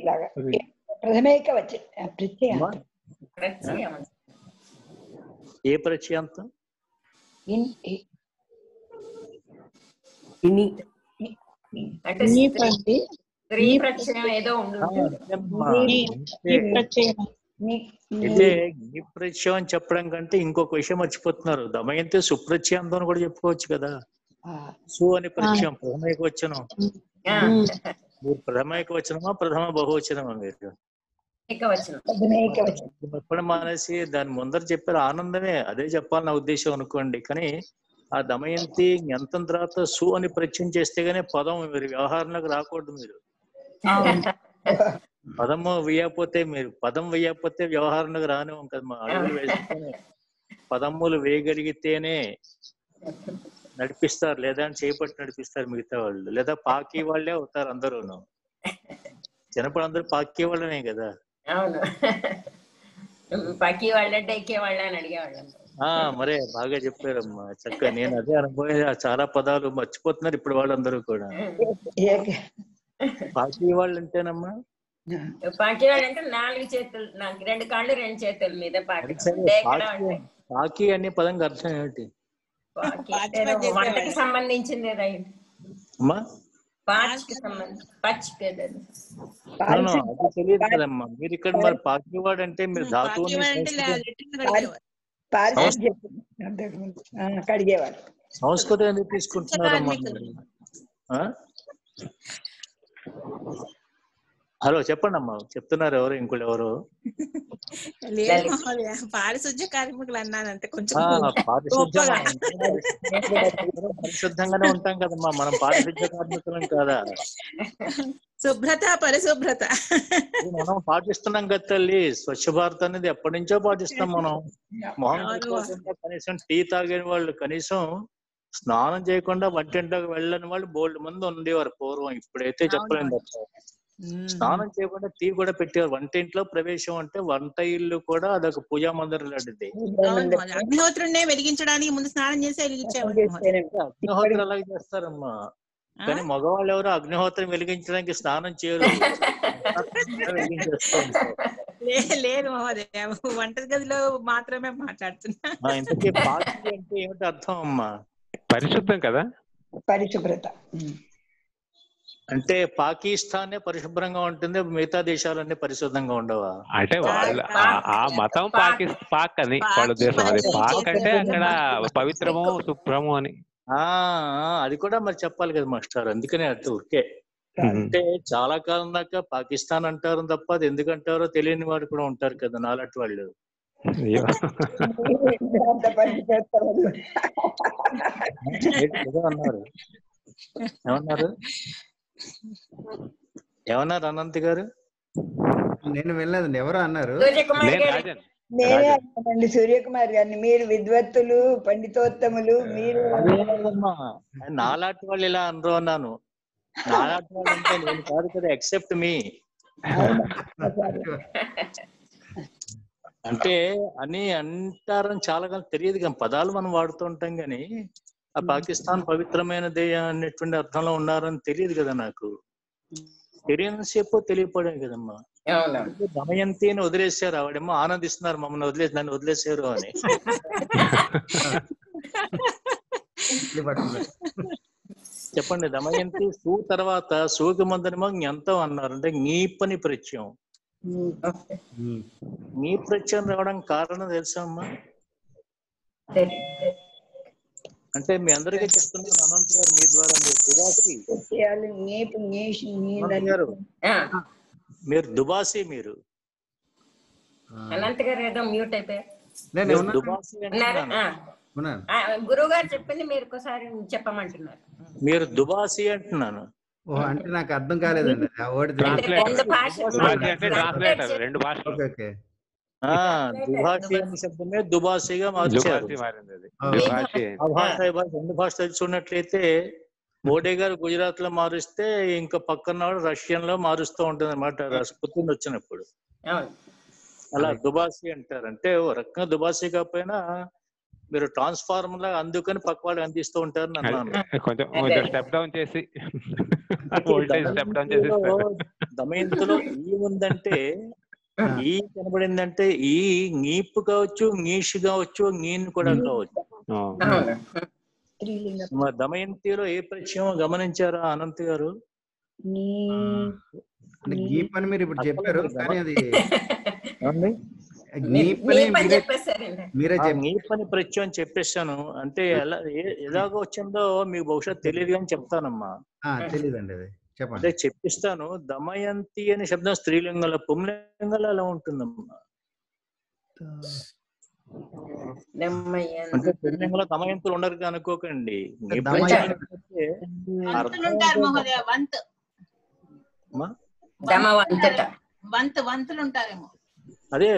లాగా ప్రథమైక ప్రత్యయాంతం. ఏ ప్రత్యయాంతం? అయితే ఈ ప్రత్యయం అని చెప్పడం కంటే ఇంకొక విషయం మర్చిపోతున్నారు. దమయంతి సుప్రత్యయాంతం అని కూడా చెప్పుకోవచ్చు కదా. సు అని ప్రత్యయం ప్రథమైక వచనం. మీరు ప్రథమైక వచనమా ప్రథమ బహువచనమా? మీరు ఎప్పుడు మానేసి దాని ముందర చెప్పారు ఆనందమే, అదే చెప్పాలి నా ఉద్దేశం అనుకోండి. కానీ ఆ దమయంతి ఎంత తర్వాత సు అని ప్రత్యయం చేస్తే గానీ పదం మీరు వ్యవహారంలోకి రాకూడదు. మీరు పదము వేయకపోతే వ్యవహారంలోకి రానివ్వం కదా. మా అడుగులు వేసుకొని పదములు వేయగలిగితేనే నడిపిస్తారు, లేదా అని చేపట్టి నడిపిస్తారు మిగతా వాళ్ళు, లేదా పాకి వాళ్ళే అవుతారు అందరూను. చిన్నప్పుడు అందరూ పాకి వాళ్ళనే కదా. మరే బాగా చెప్పారమ్మా, చక్కగా. నేను అదే అనుభవం, చాలా పదాలు మర్చిపోతున్నారు ఇప్పుడు వాళ్ళందరూ కూడా. పాకి వాళ్ళు అంటేనమ్మా, పాకి వాళ్ళు అంటే 4 చేతులు, 2 కాళ్ళు 2 చేతుల మీద పాకి. పాకి అనే పదంకి అర్థం ఏమిటి? వంటకి సంబంధించింది అది తెలియదు కదమ్మా. మీరు ఇక్కడ మరి పాకివాడు అంటే మీరు ధాతువుని సంస్కృతం ఎందుకు తీసుకుంటున్నారమ్మా? హలో చెప్పండి అమ్మా, చెప్తున్నారు ఎవరు? ఇంకోళ్ళు ఎవరు? పారిశుద్ధ్య కార్మికులు అన్నానంటే కొంచెం పరిశుద్ధంగానే ఉంటాం కదమ్మా మనం. పారిశుద్ధ్య కార్మికులం కాదా? శుభ్రత పరిశుభ్రత మనం పాటిస్తున్నాం కదా తల్లి. స్వచ్ఛ భారత్ అనేది ఎప్పటి నుంచో పాటిస్తాం మనం. మొహం కనీసం టీ తాగిన వాళ్ళు, కనీసం స్నానం చేయకుండా వంటింట్లోకి వెళ్ళని వాళ్ళు బోల్డ్ మంది ఉండేవారు పూర్వం. ఇప్పుడైతే చెప్పలేము. స్నానం చేయకుండా టీ కూడా పెట్టేవారు. వంటింట్లో ప్రవేశం అంటే వంట ఇల్లు కూడా అదొక పూజా మందిరం లాంటిది. అగ్నిహోత్రుడినే వెలిగించడానికి ముందు స్నానం చేసి వెలిగించేవారు. అగ్నిహోత్రం అలాగే చేస్తారమ్మా. కానీ మగవాళ్ళు ఎవరు అగ్నిహోత్రం వెలిగించడానికి స్నానం చేయరు, లేదు మహోదయ, వంట గదిలో మాత్రమే మాట్లాడుతున్నా. ఇంతకీ పాకి అంటే ఏమిటి అర్థం అమ్మా? పరిశుద్ధం కదా, పరిశుభ్రత. అంటే పాకిస్తానే పరిశుభ్రంగా ఉంటుంది, మిగతా దేశాలన్నీ పరిశుభ్రంగా ఉండవా? అంటే వాళ్ళు ఆ మతం పాక్ అని వాళ్ళ దేశం. అది పాక్ అంటే అక్కడ పవిత్రము శుభ్రము అని. అది కూడా మరి చెప్పాలి కదా మాస్టర్. అందుకనే అర్థం ఊరికే అంటే చాలా కాలం దాకా పాకిస్తాన్ అంటారు తప్ప అది ఎందుకంటారో తెలియని వాడు కూడా ఉంటారు కదా నాలాంటి వాళ్ళు. అన్నారు ఏమన్నారు అనంత్ గారు? నేను వెళ్ళలేదండి, ఎవరో అన్నారు. నేనే అన్నానండి సూర్యకుమార్ గారిని. మీరు విద్వత్తులు, పండితోత్తములు, మీరు నాలాంటి వాళ్ళు ఇలా అనరు అన్నాను. నాలాంటి వాళ్ళు అంటే నేను కాదు కదా, ఎక్సెప్ట్ మీ అంటే అని అంటారని చాలా కాలం తెలియదు. కానీ పదాలు మనం వాడుతూ ఉంటాం కానీ ఆ పాకిస్తాన్ పవిత్రమైనదే అనేటువంటి అర్థంలో ఉన్నారని తెలియదు కదా నాకు. తెలియనిసేపు తెలియపడే కదమ్మా. దమయంతి అని వదిలేశారు, ఆవిడేమో ఆనందిస్తున్నారు మమ్మల్ని నన్ను వదిలేశారు అని. చెప్పండి, దమయంతి సు తర్వాత సూకి మందనేమో ఎంతో అన్నారు. అంటే నీపని ప్రత్యయం. నీ ప్రత్యయం రావడం కారణం తెలుసా అమ్మా? అంటే మీ అందరికీ చెప్తున్నాను అనంత్ గారు మీ ద్వారా. మీరు దుబాసి, మీరు అనంత్ గారు ఏదో మ్యూట్ అయిపోయారు. దుబాసి గురువు గారు చెప్పింది మీరు ఒకసారి చెప్పమంటున్నారు. మీరు దుబాసి అంటున్నాను. అంటే నాకు అర్థం కాలేదండి. దుబాసి అనే శబ్దమే దుబాసిగా మార్చారు. రెండు భాష తెలుసుకున్నట్లయితే మోడీ గారు గుజరాత్ లో మారుస్తే ఇంకా పక్కన రష్యన్ లో మారుస్తూ ఉంటుంది అనమాట పుత్తిన్ వచ్చినప్పుడు. అలా దుబాసి అంటారు. అంటే ఓ రకంగా దుబాసి కాకపోయినా మీరు ట్రాన్స్ఫార్మర్ లాగా అందుకని పక్క వాళ్ళకి అందిస్తూ ఉంటారని అన్నాను. దమయంతిలో ఈ ఉందంటే ఈ కనబడిందంటే ఈ ngీపు కావచ్చు, ngీష్ కావచ్చు, ngీన్ కూడా కావచ్చు. దమయంతిలో ఏ ప్రత్యయం గమనించారా అనంత్ గారు? గీప్ అని మీరు ఇప్పుడు చెప్పారు కానీ అది గీప్ అని ప్రత్యయం చెప్పేశాను. అంటే ఎలాగో వచ్చిందో మీకు బహుశా తెలియదు అని చెప్తానమ్మా. తెలియదండి అది చెప్పండి. అంటే చెప్పిస్తాను. దమయంతి అనే శబ్దం స్త్రీలింగంలో, పుంలింగంలో ఎలా ఉంటుందమ్మా? అంటే పుంలింగంలో దమయంతులు ఉండరు అనుకోకండి. అదే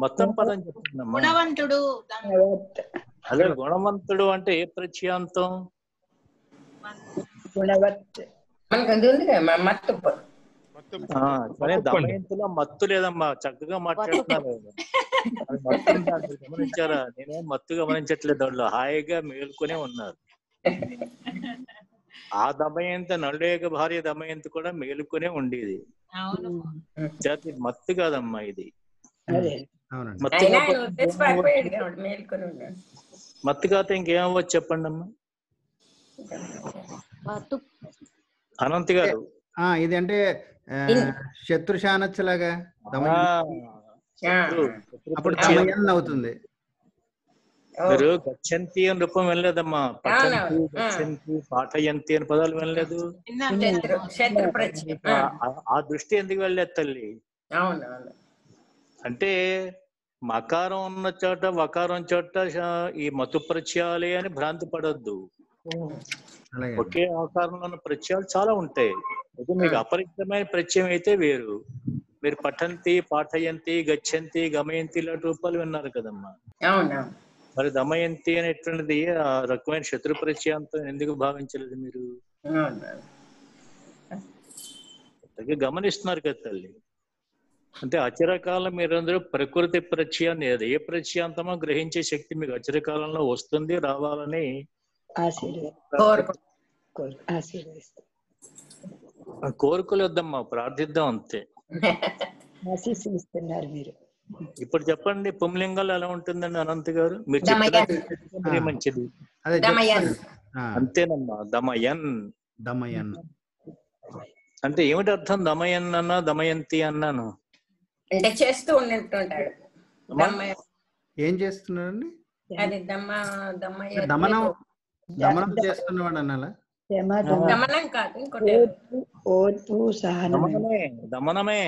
మొత్తం పదం చెప్తుందమ్మా. అదే గుణవంతుడు అంటే ఏ ప్రత్యాంతం? కానీ దమయంతిలో మత్తు లేదమ్మా. చక్కగా మాట్లాడుతున్నారు. గమనించారా? నేనేం మత్తు గమనించట్లేదు. దాంట్లో హాయిగా మేల్కొనే ఉన్నారు. ఆ దమయంతి, నలుడేక భార్య దమయంతి కూడా మేలుకునే ఉండేది. జాతి మత్తు కాదమ్మా ఇది. మత్తు కాదు ఇంకేమవ్వచ్చు చెప్పండి అమ్మా అనంత్ గారు. ఇది అంటే శత్రుశానచ్చలాగా అప్పుడు దమయన్ అవుతుంది. మీరు గచ్చంతి అని రూపం వినలేదమ్మా. పఠంతి, గచ్చంతి, పాఠయంతి అని పదాలు వినలేదు. ఆ దృష్టి ఎందుకు వెళ్ళలేదు తల్లి? అంటే మకారం ఉన్న చోట, వకారం చోట ఈ మతు ప్రత్యయాలే అని భ్రాంతి పడొద్దు. ఒకే ఆకారంలో ఉన్న ప్రత్యయాలు చాలా ఉంటాయి. అయితే మీకు అపరిచితమైన ప్రత్యయం అయితే వేరు. మీరు పఠంతి, పాఠయంతి, గచ్చంతి, గమయంతి ఇలాంటి రూపాలు విన్నారు కదమ్మా. మరి దమయంతి అనేటువంటిది ఆ రకమైన శత్రు ప్రత్యయంతో ఎందుకు భావించలేదు మీరు? గమనిస్తున్నారు కదా తల్లి. అంటే అచిరకాలం మీరందరూ ప్రకృతి ప్రత్యయాన్ని ఏ ప్రత్యాంతమో గ్రహించే శక్తి మీకు అచిరకాలంలో వస్తుంది, రావాలని కోరుకోలు వద్దమ్మా, ప్రార్థిద్దాం అంతే. మీరు ఇప్పుడు చెప్పండి, పుంలింగాలు ఎలా ఉంటుందండి అనంత్ గారు? మీరు చెప్పినట్టు మంచిది. అంతేనమ్మా. దమయన్. దమయన్ అంటే ఏమిటి అర్థం? దమయన్ అన్నా దమయంతి అన్నాను అంటే చేస్తూ ఉంటుంటాడు. ఏం చేస్తున్నాడండి? అది దమనం దమనం చేస్తున్నవాడు అన్నాలా? దమనం కాదు, ఇంకోటి దమనమే.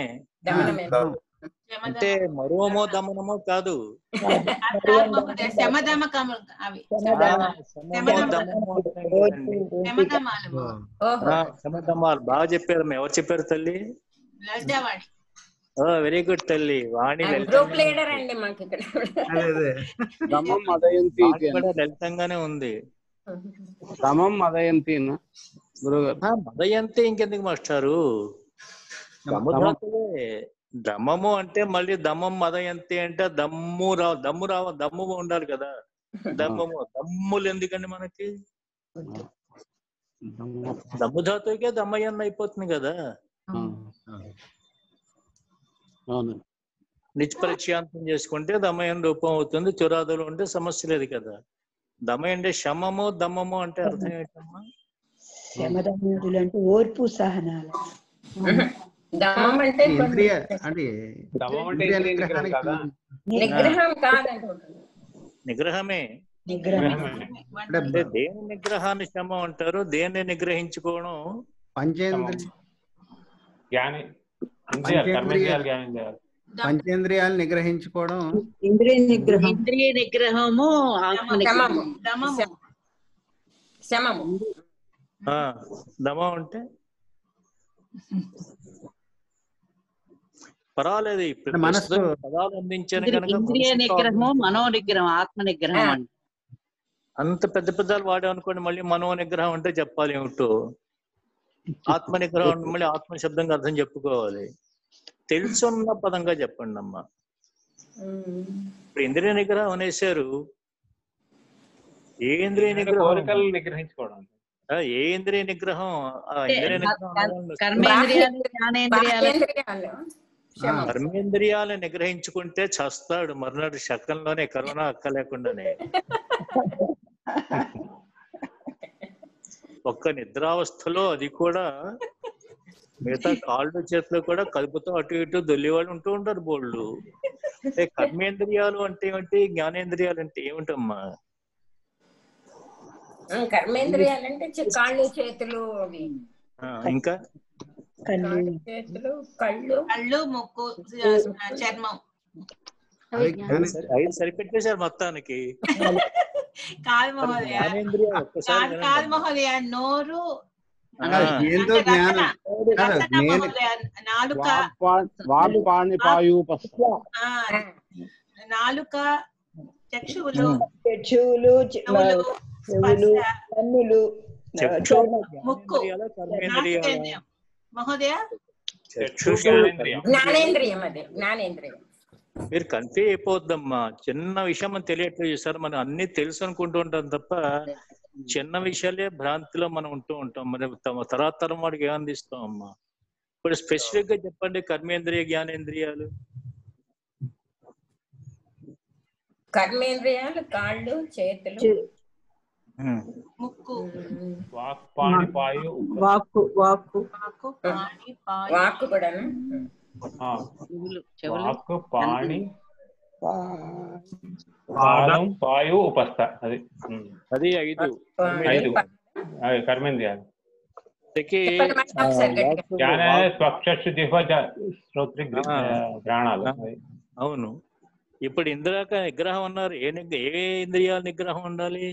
అంటే మరోమో దమనమో కాదు. బాగా చెప్పారు. ఎవరు చెప్పారు తల్లి? వెరీ గుడ్ తల్లి. వాణి లలితంగానే ఉంది. మదయంతి ఇంకెందుకు మాస్టారు? దమ్మము అంటే మళ్ళీ దమ్మం మదయంతి అంటే దమ్ము ఉండాలి కదా. దమ్ములు ఎందుకండి మనకి? దమ్ము ధాతువుకే దమ్మయన్ అయిపోతుంది కదా. నిష్పరిచయాంతం చేసుకుంటే దమయన్ రూపం అవుతుంది. చురాదులు ఉంటే సమస్య లేదు కదా. దమయ అంటే శమము, దమ్మము అంటే అర్థం ఏంటమ్మా? శమదములు అంటే ఓర్పు సహనాలు. నిగ్రహమే. అంటే దేని నిగ్రహాన్ని శమం అంటారు, దేన్ని నిగ్రహించుకోవడం పంచేంద్రియాలు నిగ్రహించుకోవడం. ఇంద్రియ నిగ్రహము దమం అంటే పర్వాలేదు. పదాలు అందించాను కనుక ఇంద్రియ నిగ్రహం, మనో నిగ్రహం, ఆత్మ నిగ్రహం. అంత పెద్ద పెద్దలు వాడామనుకోండి, మళ్ళీ మనో నిగ్రహం అంటే చెప్పాలి ఏమిటో. ఆత్మ నిగ్రహం మళ్ళీ ఆత్మ శబ్దంగా అర్థం చెప్పుకోవాలి. తెలుసున్న పదంగా చెప్పండి అమ్మా. ఇప్పుడు ఇంద్రియ నిగ్రహం అనేసారు. ఏ ఇంద్రియ నిగ్రహం? నిగ్రహించుకోవడం. ఏ ఇంద్రియ నిగ్రహం? ఇంద్రియ నిగ్రహం కర్మేంద్రియాలు జ్ఞానేంద్రియాలు కర్మేంద్రియాలు నిగ్రహించుకుంటే చస్తాడు మరునాడు శకంలోనే, కరోనా అక్కలేకుండానే. ఒక్క నిద్రావస్థలో అది కూడా మిగతా కాళ్ళు చేతులు కూడా కలుపుతూ అటు ఇటు దొల్లివాళ్ళు ఉంటూ ఉంటారు బోళ్ళు. కర్మేంద్రియాలు అంటే ఏమిటి, జ్ఞానేంద్రియాలు అంటే ఏమిటమ్మా? కర్మేంద్రియాలంటే కాళ్ళు చేతులు అవి, ఇంకా కాళ్ళు చేతులు కళ్ళు ముక్కు చర్మం. ఐదు సరిపెట్టేశారు మొత్తానికి. కాదు మహోదయ, నోరు, ఏందో జ్ఞానం నాలుక, నాలుక, చక్షువులు, చెవులు, కన్నులు, ముక్కు, మహోదయ జ్ఞానేంద్రియం. అదే జ్ఞానేంద్రియం. మీరు కన్ఫ్యూజ్ అయిపోద్దమ్మా. చిన్న విషయం మనం తెలియట్లేదు చూసారు. మనం అన్ని తెలుసు అనుకుంటూ ఉంటాం తప్ప చిన్న విషయాలే భ్రాంతిలో మనం ఉంటూ ఉంటాం. మరి తర్వాత తరం వాడికి ఏమందిస్తాం అమ్మా? ఇప్పుడు స్పెసిఫిక్ గా చెప్పండి, కర్మేంద్రియ జ్ఞానేంద్రియాలు. కర్మేంద్రియాలు కాళ్ళు చేతులు ముక్కు, వాక్కు కూడా, పాణి పాదం పాయు ఉపస్థ. అది 5 కర్మేంద్రియాలు. అవును. ఇప్పుడు ఇంద్రియాక నిగ్రహం అన్నారు. ఏ ఇంద్రియాల నిగ్రహం ఉండాలి?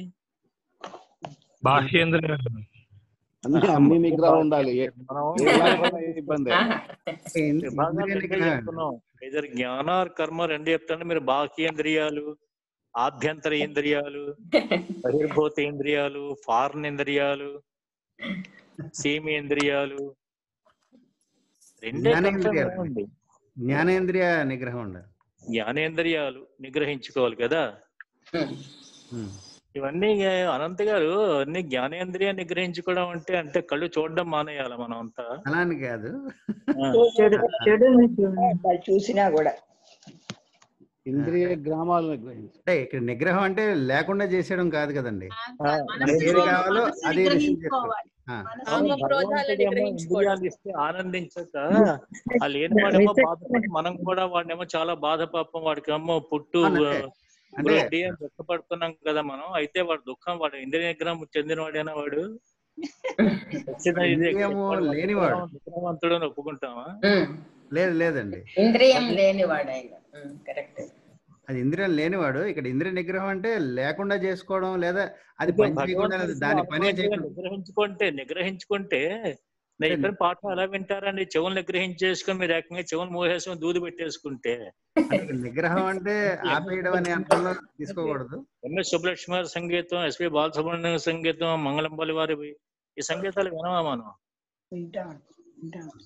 అన్ని నిగ్రహం ఉండాలి. ఇద్దరు జ్ఞాన కర్మ రెండు చెప్తాను. మీరు బాహ్యేంద్రియాలు, ఆభ్యంతర ఇంద్రియాలు, బహిర్భూత ఇంద్రియాలు, ఫారెన్ ఇంద్రియాలు, సీమేంద్రియాలు, రెండే ఉండి జ్ఞానేంద్రియ నిగ్రహం ఉండాలి. జ్ఞానేంద్రియాలు నిగ్రహించుకోవాలి కదా. ఇవన్నీ అనంత్ గారు అన్ని జ్ఞానేంద్రియ నిగ్రహించుకోవడం అంటే కళ్ళు చూడడం మానేయాల మనం అంతా. అలాని కాదు, చూసినా కూడా ఇంద్రియ గ్రామాలు నిగ్రహించాలి. అంటే ఇక్కడ నిగ్రహం అంటే లేకుండా చేసేయడం కాదు కదండి. ఏది కావాలో అది ఇంద్రియాలు ఇస్తే ఆనందించక ఆ లేని వాడేమో బాధపడి, మనం కూడా వాడినేమో చాలా బాధ, పాపం వాడికి ఏమో పుట్టు రెడ్డి అని దుఃఖపడుతున్నాం కదా మనం. అయితే వాడు దుఃఖం, వాడు ఇంద్రియ నిగ్రహం చెందిన వాడేనా? వాడు నిగ్రహవంతుడు అని ఒప్పుకుంటామా? లేదండి, ఇంద్రియం లేనివాడు ఆయన. కరెక్ట్, అది ఇంద్రియం లేనివాడు. ఇక్కడ ఇంద్రియ నిగ్రహం అంటే లేకుండా చేసుకోవడం, లేదా అది పని చేయకుండా దాని పనే నిగ్రహించుకుంటే నేను చెప్పిన పాఠం ఎలా వింటారండి? చెవులు నిగ్రహించేసుకొని మీరు ఏకంగా చెవులు మూసేసుకొని దూది పెట్టేసుకుంటే. నిగ్రహం అంటే ఆపేయడం అనే అర్థంలో తీసుకోకూడదు. ఎంఎస్ సుబ్బలక్ష్మి గారి సంగీతం, ఎస్పి బాలసుబ్రహ్మణ్యం సంగీతం, మంగళంపల్లి వారి ఈ సంగీతాలు వినవా మనం?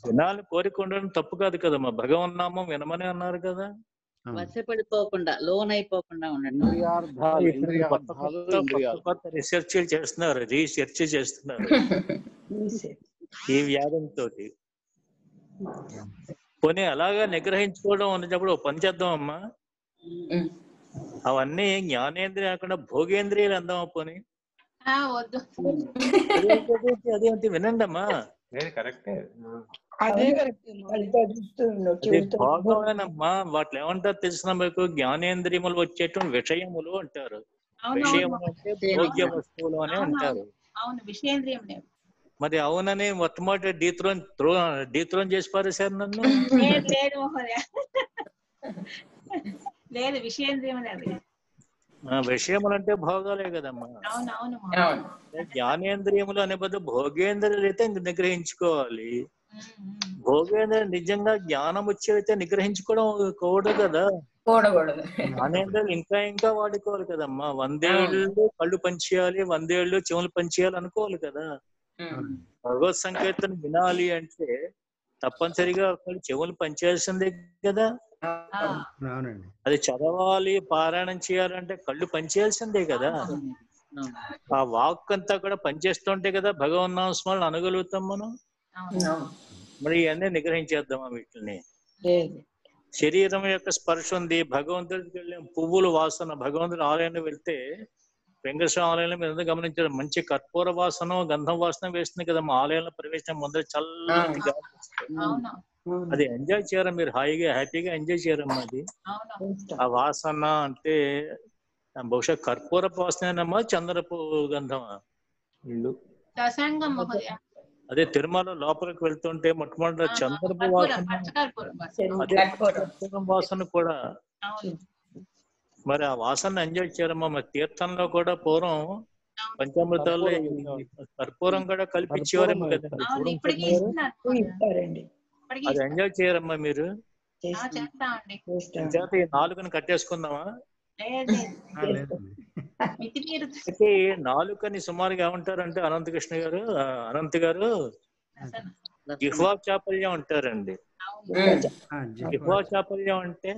వినాలి, కోరిక ఉండడం తప్పు కాదు కదమ్మా. భగవన్నామం వినమని అన్నారు కదా. వశపడిపోకుండా, లోన్ అయిపోకుండా ఉండండి. రీసెర్చ్ చేస్తున్నారు ఈ వ్యాధంతో. పోనీ అలాగా నిగ్రహించుకోవడం అనేటప్పుడు పని చేద్దాం అమ్మా. అవన్నీ జ్ఞానేంద్రియ కాకుండా భోగేంద్రియాలు అందామా? పోనీ అదేంటి వినండి అమ్మా. భోగమేనమ్మా. వాటిలో ఏమంటారు తెలిసిన మీకు? జ్ఞానేంద్రియములు వచ్చేటువంటి విషయములు అంటారు. విషయములు అంటే భోగ్య వస్తువులు అని అంటారు. మరి అవునని మొట్టమొదటి డీత్రోన్ చేసి పారేశారు నన్ను. విషయములు అంటే భోగాలే కదమ్మా. జ్ఞానేంద్రియములు అనే బదులు భోగేంద్రియాలు అయితే నిగ్రహించుకోవాలి. భోగేంద్రియ నిజంగా జ్ఞానం వచ్చేవైతే నిగ్రహించుకోవడం కూడదు కదా. జ్ఞానేంద్రియాలు ఇంకా వాడుకోవాలి కదమ్మా. 100 ఏళ్ళు కళ్ళు పనిచేయాలి, 100 ఏళ్ళు చెవులు పనిచేయాలి అనుకోవాలి కదా. భగవత్ సంకీర్తన వినాలి అంటే తప్పనిసరిగా చెవులు పనిచేయాల్సిందే కదా. అది చదవాలి, పారాయణం చేయాలంటే కళ్ళు పనిచేయాల్సిందే కదా. ఆ వాక్ అంతా కూడా పనిచేస్తుంటే కదా భగవన్నామ స్మరణ అనగలుగుతాం మనం. మరి ఇవన్నీ నిగ్రహించేద్దామా వీటిని? శరీరం యొక్క స్పర్శ ఉంది, భగవంతుడికి వెళ్ళే పువ్వుల వాసన, భగవంతుడి ఆలయానికి వెళ్తే వెంకటేశ్వర ఆలయంలో మీరు ఎందుకు గమనించారు, మంచి కర్పూర వాసన గంధం వాసన వేస్తుంది కదా మా ఆలయంలో ప్రవేశం ముందర చల్లటి గాలి వస్తుంది. అది ఎంజాయ్ చేయరా మీరు? హ్యాపీగా ఎంజాయ్ చేయరమ్మా అది. ఆ వాసన అంటే బహుశా కర్పూర వాసనమా చంద్రపు గంధమా? అదే తిరుమల లోపలికి వెళ్తుంటే మొట్టమొదటి చంద్రపు వాసన, అదే కర్పూరం వాసన కూడా. మరి ఆ వాసన ఎంజాయ్ చేయరమ్మా. మరి తీర్థంలో కూడా పూర్వం పంచామృతాల్లో కర్పూరం కూడా కల్పించేవారేమో కదండి. అది ఎంజాయ్ చేయరమ్మా మీరు? చేత ఈ 4ని కట్టేసుకుందామా? అయితే 4ని సుమారుగా ఏమంటారంటే అనంత్ గారు జిహ్వా చాపల్యం అంటారండి. జిహ్వా చాపల్యం అంటే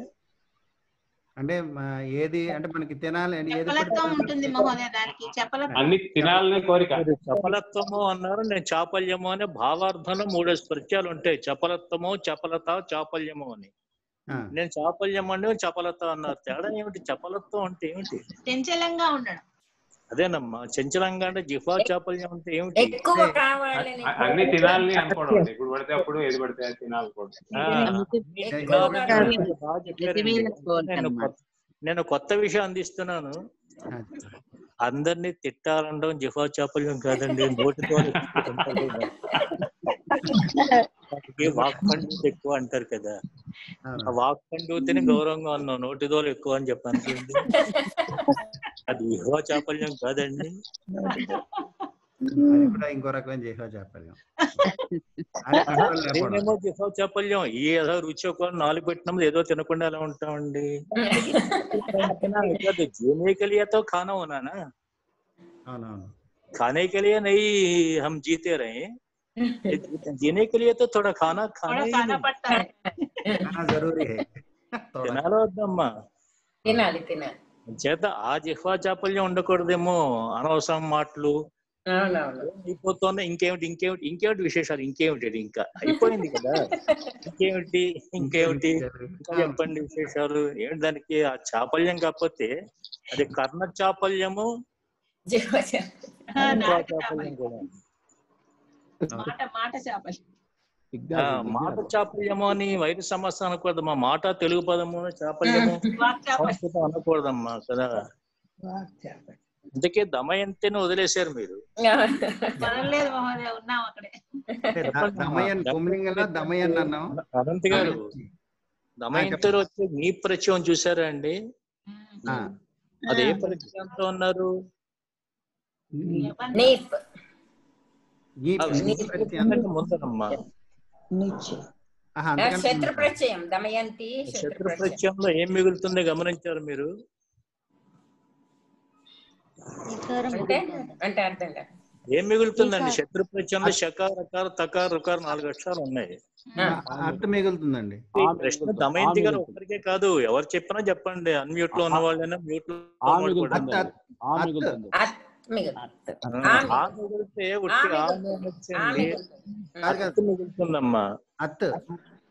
ఏది అంటే మనకి తినాలి అన్ని తినాలనే కోరిక. చపలత్వము అన్నారు, నేను చాపల్యము అనే భావార్థంలో 3 స్పృత్యాలు ఉంటాయి. చపలత్వము, చపలత, చాపల్యము అని. నేను చాపల్యం అంటే చపలత అన్నారు. తేడా ఏమిటి? చపలత్వం అంటే ఏమిటి? చంచలంగా ఉండడం. అదేనమ్మా చంచలంగా అంటే జిహ్వా చాపల్యం అంటే ఏమిటి? అన్ని తినాలని అనుకోవడం, ఇప్పుడు పడితే అప్పుడు ఏది పడితే అది తినాలనుకోవడం. నేను కొత్త విషయం అందిస్తున్నాను. అందరినీ తిట్టాలండం జిహ్వా చాపల్యం కాదండి. నోటితో వాక్ పండుగ ఎక్కువ అంటారు కదా, ఆ వాక్ పండుగని గౌరవంగా అన్నాం, నోటిదోలు ఎక్కువ అని చెప్పాను. అది జిహ్వా చాపల్యం కాదండి. ఇంకో రకమైన జిహ్వా చాపల్యం. నేనేమో జిహ్వా చాపల్యం ఏదో రుచి ఒక 4 పెట్టినప్పుడు ఏదో తినకుండా ఎలా ఉంటామండి? జీने के लिए तो खाना होना ना, खाने के लिए नहीं हम जीते रहे, जीने के लिए तो थोड़ा खाना पड़ता है, खाना जरूरी है. తినాలి వద్దమ్మా? తినాలి. చేత ఆ జిహ్వా చాపల్యం ఉండకూడదేమో. అనవసరం మాటలు అయిపోతుంది. ఇంకేమిటి విశేషాలు? ఇంకేమిటి? ఇంకా అయిపోయింది కదా, ఇంకేమిటి ఇంకా చెప్పండి విశేషాలు ఏమిటి? దానికి ఆ చాపల్యం కాకపోతే అది కర్ణ చాపల్యము, చాపల్యం కూడా మాట చాపల్యము అని వైద్య సమస్య అనకూడదు. మా మాట తెలుగు పదము, చాపల్యము సంస్కృతం అనకూడదమ్మా కదా. అందుకే దమయంతిని వదిలేశారు మీరు. అనంత్ గారు దమయంతిలో వచ్చి నీ పరిచయం చూసారా అండి? అదే పరిచయంతో ఉన్నారు. ముందరమ్మా శత్రు ప్రత్యయం దమయంతి. శత్రు ప్రత్యయంలో ఏం మిగులుతుంది గమనించారు మీరు? అంటే అర్థం కాదు. ఏం మిగులుతుందండి శత్రు ప్రత్యయంలో? షకార, రకార, తకార, రుకార 4 అక్షరాలు ఉన్నాయి. అర్థం మిగులుతుందండి. ప్రశ్న దమయంతి గారు ఒక్కరికే కాదు, ఎవరు చెప్పినా చెప్పండి. అన్మ్యూట్ లో ఉన్న వాళ్ళైనా మ్యూట్ లో మిగులుతుందమ్మా.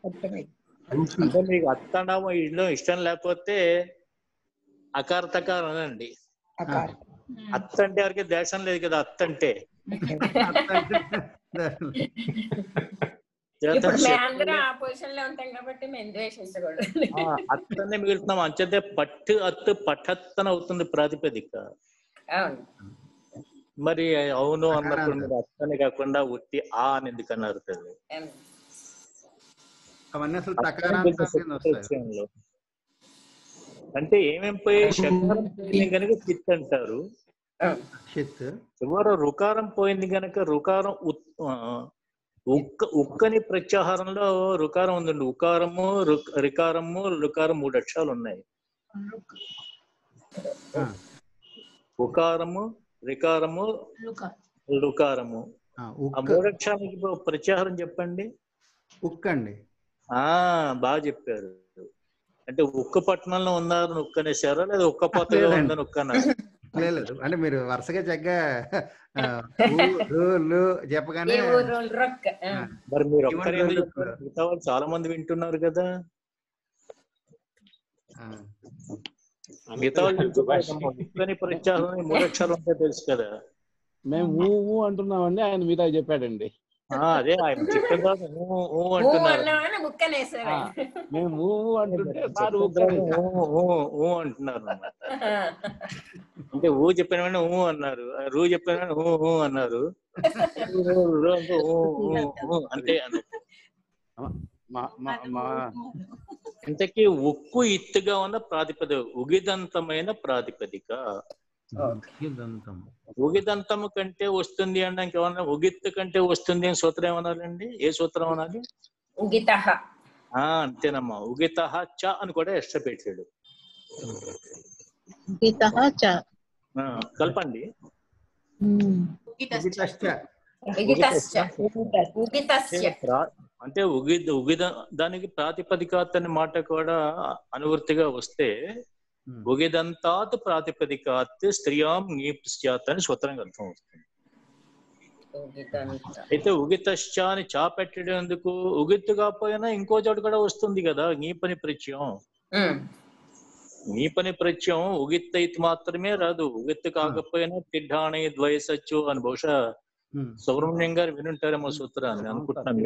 అంటే మీకు అత్తడం ఇల్లు ఇష్టం లేకపోతే అకార తకార అనండి. అత్త అంటే ఎవరికి దేశం లేదు కదా. అత్త అంటే అత్తనే మిగులుతున్నాం. అంచేతే పట్టు అత్తు పఠత్తన అవుతుంది ప్రాతిపదిక. మరి అవును అన్నప్పుడు మీరు అత్తనే కాకుండా ఉత్తి ఆ అని ఎందుకు అన్నారు తల్లి? అంటే ఏమేం పోయి శకారం పోయింది కనుక చిత్ అంటారు. చివర రుకారం పోయింది కనుక రుకారం. ఉక్కని ప్రత్యాహారంలో రుకారం ఉందండి. ఉకారము, రికారము, లుకారం 3 అక్షరాలు ఉన్నాయి. ఉకారము, రికారము, లుకారము. ఆ 3 అక్షరాలకి ప్రత్యాహారం చెప్పండి. ఉక్కండి. బాగా చెప్పారు. అంటే ఉక్క పట్టణంలో ఉన్నారు ఉక్కనేసారా లేదా ఉక్కపోతలో ఉందని ఉక్కన్నారు? లేదు అంటే మీరు వరుసగా చక్కగా చెప్పగానే మరి మీరు ఒక్కరే మిగతా వాళ్ళు చాలా మంది వింటున్నారు కదా. మిగతా వాళ్ళు ప్రత్యాహం 3 అక్షరాలు ఉంటే తెలుసు కదా. మేము ఊ అంటున్నామండి, ఆయన మిగతా చెప్పాడండి. అదే ఆయన చెప్పిన తర్వాత అంటున్నారు. మేము ఊ అంటుంటే అంటున్నారు. అంటే ఊ చెప్పిన వెంటనే ఊ అన్నారు, రూ చెప్పిన వెంటనే ఊ అన్నారు, అంటే ఇంతకీ ఉక్కు ఇత్తుగా ఉన్న ప్రాతిపదిక ఉగిదంతమైన ప్రాతిపదిక. ఉగిదంతము కంటే వస్తుంది అనడానికి ఏమన్నా ఉగిత్తు కంటే వస్తుంది అని సూత్రం ఏమన్నారండి? ఏ సూత్రం అనాలి? అంతేనమ్మా. ఉగితః చ అని కూడా ఎక్స్ట్రా పెట్టాడు. కలపండి. అంటే దానికి ప్రాతిపదికాత్ అనే మాట కూడా అనువృత్తిగా వస్తే ఉగిదంతాత్ ప్రాతిపదికాత్ స్త్రియాం ఞీప్స్యాత్ అని సూత్రంగా అర్థం వస్తుంది. అయితే ఉగితశ్చ అని చా పెట్టడం ఎందుకు? ఉగిత్తు కాకపోయినా ఇంకో చోటు కూడా వస్తుంది కదా ఞీపని ప్రత్యయం. ఞీపని ప్రత్యయం ఉగిత్ అయితే మాత్రమే రాదు. ఉగిత్తు కాకపోయినా తిడ్డాణి ద్వయసచ్చు అని బహుశా సుబ్రహ్మణ్యం గారు వినుంటారేమో సూత్రాన్ని అనుకుంటున్నాను.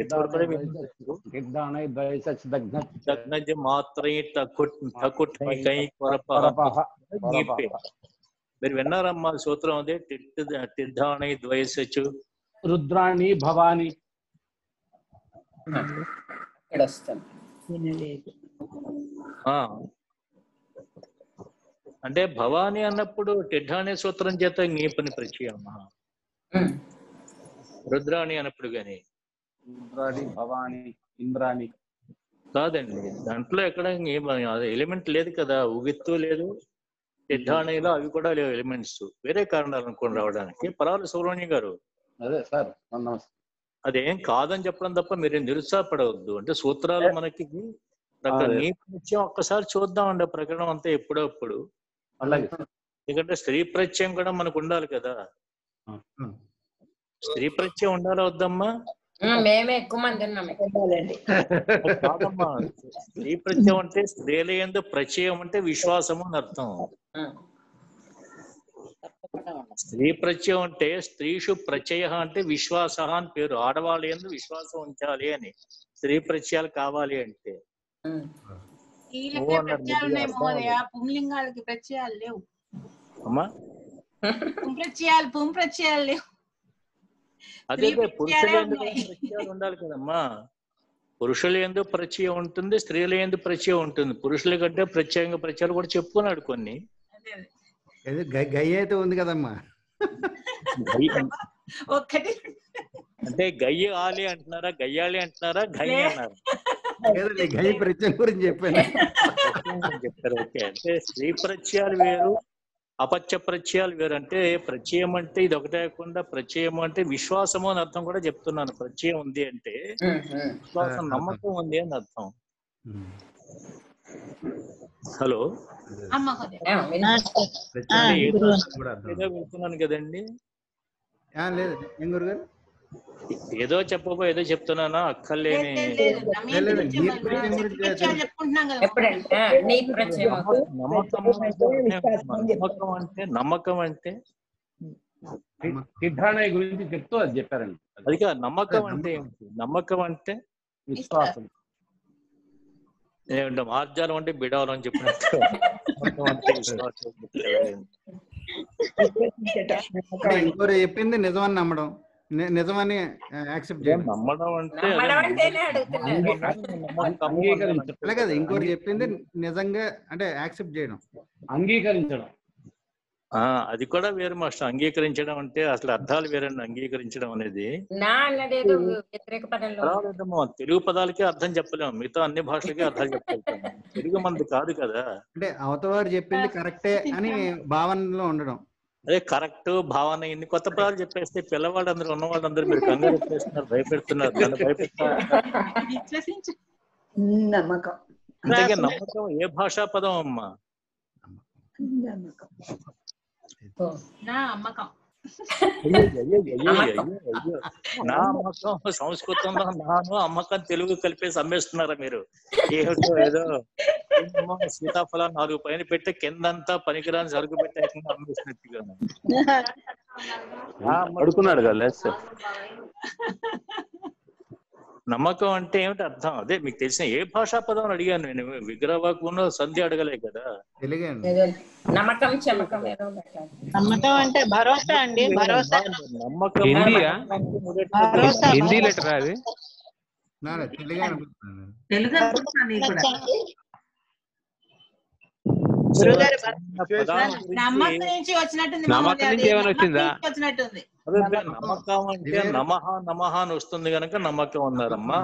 మీరు విన్నారమ్మా సూత్రం అదే తిడ్డాణి ద్వయసచ్చు రుద్రాణి భవాని. అంటే భవాని అన్నప్పుడు తిడ్డాణి సూత్రం చేత ఞీపని ప్రత్యయం. రుద్రాణి అన్నప్పుడు గాని రుద్రాణి భవాని ఇంద్రాణి కాదండి. దాంట్లో ఎక్కడ ఎలిమెంట్ లేదు కదా. ఉగిత్తు లేదు, తిడ్డాణిలో అవి కూడా లేవు ఎలిమెంట్స్. వేరే కారణాలు అనుకోని రావడానికి. పర్వాలేదు సుబ్రహ్మణ్యం గారు, అదే సార్ అదేం కాదని చెప్పడం తప్ప మీరు నిరుత్సాహపడవద్దు. అంటే సూత్రాలు మనకి నీ ప్రత్యయం ఒక్కసారి చూద్దామండి ప్రకరణం అంతా ఎప్పుడప్పుడు. ఎందుకంటే స్త్రీ ప్రత్యయం కూడా మనకు ఉండాలి కదా. స్త్రీ ప్రత్యయం ఉండాలి వద్దమ్మా? మేమే ఎక్కువ మంది ఉన్నాం. కాదమ్మా, స్త్రీ ప్రత్యయం అంటే స్త్రీల యందు ప్రత్యయం అంటే విశ్వాసము అని అర్థం. స్త్రీ ప్రత్యయం అంటే స్త్రీషు ప్రత్యయ అంటే విశ్వాస అని పేరు. ఆడవాళ్ళ యందు విశ్వాసం ఉంచాలి అని. స్త్రీ ప్రత్యయాలు కావాలి అంటే పుంలింగాలకి ప్రత్యయాలు లేవు అమ్మా. ప్రత్యయాలు లేవు. అదే పురుషుల యందు ప్రత్యయాలు ఉండాలి కదమ్మా. పురుషుల యందు ప్రత్యయం ఉంటుంది, స్త్రీల యందు ప్రత్యయం ఉంటుంది. పురుషుల కంటే ప్రత్యేకంగా ప్రత్యయాలు కూడా చెప్పుకున్నాడు కొన్ని. గయ్య అయితే ఉంది కదమ్మా. అంటే గయ్య ఆలి అంటున్నారా, గయ్యాలి అంటున్నారా, గయ్య అన్నారా? గయ్య ప్రత్యయం గురించి చెప్పాను. చెప్తారు. ఓకే. అంటే స్త్రీ ప్రత్యయాలు వేరు, అపత్య ప్రత్యయాలు వేరు. అంటే ప్రత్యయం అంటే ఇది ఒకటే కాకుండా ప్రత్యయం అంటే విశ్వాసము అని అర్థం కూడా చెప్తున్నాను. ప్రత్యయం ఉంది అంటే విశ్వాసం, నమ్మకం ఉంది అని అర్థం. హలో, ఏదో వెళ్తున్నాను కదండి. ఏదో చెప్పబో ఏదో చెప్తున్నానా? అక్కర్లేని నమ్మకం అంటే గురించి చెప్తూ అది చెప్పారండి. అది కాదు. నమ్మకం అంటే ఏంటి? నమ్మకం అంటే విశ్వాసం. ఏమంటే మార్జాలం అంటే బిడాలం అని చెప్పినట్టు ఇంకోరు చెప్పింది నిజమని నమ్మడం, నిజమని యాక్సెప్ట్ చేయడం. నమ్మడం అంటే అలా కదా. ఇంకోటి చెప్పింది నిజంగా అంటే యాక్సెప్ట్ చేయడం, అంగీకరించడం. అది కూడా వేరు మాస్టర్. అంగీకరించడం అంటే అసలు అర్థాలు వేరండి. అంగీకరించడం అనేది తెలుగు పదాలకే అర్థం చెప్పలేము, మిగతా అన్ని భాషలకే అర్థాలు చెప్పగలుగుతాం. తెలుగు మనది కాదు కదా. అంటే అవతవారు చెప్పింది కరెక్టే అని భావనలో ఉండడం. అదే కరెక్ట్ భావన. ఇన్ని కొత్త పదాలు చెప్పేస్తే పిల్లవాళ్ళు అందరూ ఉన్నవాళ్ళందరూ మీరు కంగారు చెప్పేస్తున్నారు, భయపెడుతున్నారు. అందుకే నమ్మకం ఏ భాషా పదం అమ్మా? నా అమ్మకం. నా అమ్మకం సంస్కృతంలో నాను అమ్మకం తెలుగు కలిపేసి అమ్మేస్తున్నారా మీరు? ఏమిటో ఏదో సీతాఫలం 4 పైన పెట్టి కిందంతా పనికిరాని సరుకు పెట్టి అమ్మేసినట్టుగా అడుగుతున్నాడు కదా. నమ్మకం అంటే ఏమిటి అర్థం? అదే మీకు తెలిసిన ఏ భాషా పదం అడిగాను నేను. విగ్రహవాకును సంధి అడగలే కదా. నమ్మకం చెమకం నమ్మకం అంటే భరోసా అండి. భరోసా నమ్మకం హిందీ లెటర్ అది. నమ్మకం నుంచి వచ్చినట్టుంది. నమ్మకం నుంచి ఏమైనా వచ్చిందా? వచ్చినట్టుంది. నమ్మకం అంటే నమః నమః అని వస్తుంది కనుక నమ్మకం ఉన్నారమ్మా.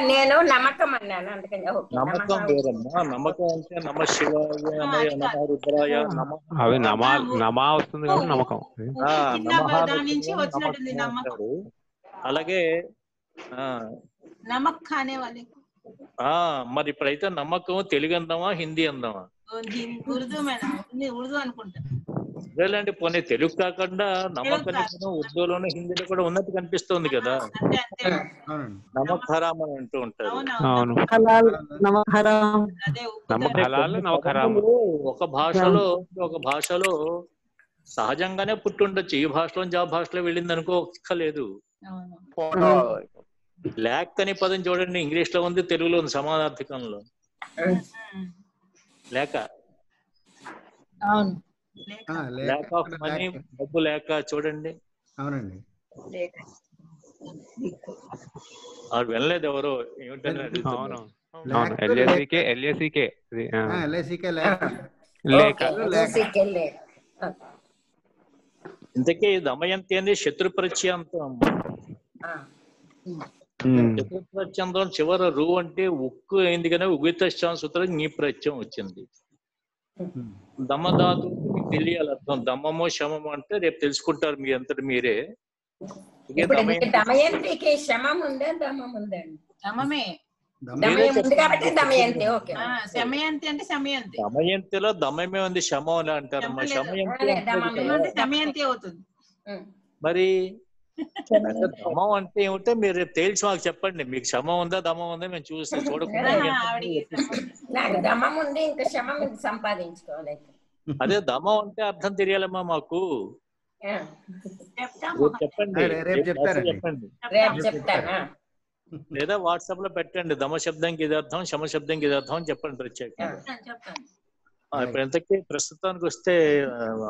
నేను నమ్మకం అన్నాను అందుకని. నమ్మకం వేరమ్మా. నమ్మకం అంటే నమ శివాయ నమ రుద్రాయ అవి నమా వస్తుంది కాబట్టి నమ్మకం. అంటారు. అలాగే నమ్మకం అనే వాళ్ళే. మరి ఇప్పుడైతే నమ్మకం తెలుగు అందామా హిందీ అందామా? ఉర్దూ మేడం, ఉర్దూ అనుకుంటా. అదేలేండి, పోనీ తెలుగు కాకుండా నమ్మకం ఉర్దూలోనే హిందీలో కూడా ఉన్నట్టు కనిపిస్తుంది కదా. నమక్ హరామ్ అని అంటూ ఉంటారు. ఒక భాషలో సహజంగానే పుట్టుండొచ్చు. ఈ భాషలోంచి ఆ భాషలో వెళ్ళింది అనుకోలేదు. ల్యాక్ అనే పదం చూడండి, ఇంగ్లీష్ లో ఉంది, తెలుగులో ఉంది సమానార్థకంలో. లేక ల్యాక్ ఆఫ్ మనీ, డబ్బు లేక చూడండి. అవునండి. అది వినలేదు ఎవరో ఏమిటని అడుగుతున్నారు. ఇంతకీ దమయంతి అనేది శత్రు ప్రత్యంతం. శత్రు ప్రత్యంతం చివరి రు అంటే ఉక్కు అయింది కానీ ఉగితూత్రం నీ ప్రత్యయం వచ్చింది. దమధాతు మీకు తెలియాలి అర్థం. దమము శమము అంటే రేపు తెలుసుకుంటారు మీ అంతటి మీరే. దమయంతికి శమం ఉందా దమం ఉందా? దమయంతిలో దమమే ఉంది, శమం అని అంటారు. మరి దమం అంటే ఏమిటో మీరు రేపు తేల్చి మాకు చెప్పండి. మీకు శమం ఉందా దమం ఉందా మేము చూస్తే చూడకుండా. దమం ఉంది ఇంకా శమం సంపాదించుకోవాలి. అదే దమం అంటే అర్థం తెలియాలమ్మా మాకు. చెప్పండి లేదా వాట్సాప్ లో పెట్టండి. దమ శబ్దంకి ఇది అర్థం, శమ శబ్దంకి ఇది అర్థం అని చెప్పండి ప్రత్యేకంగా. ఇప్పుడు ఎంతకీ ప్రస్తుతానికి వస్తే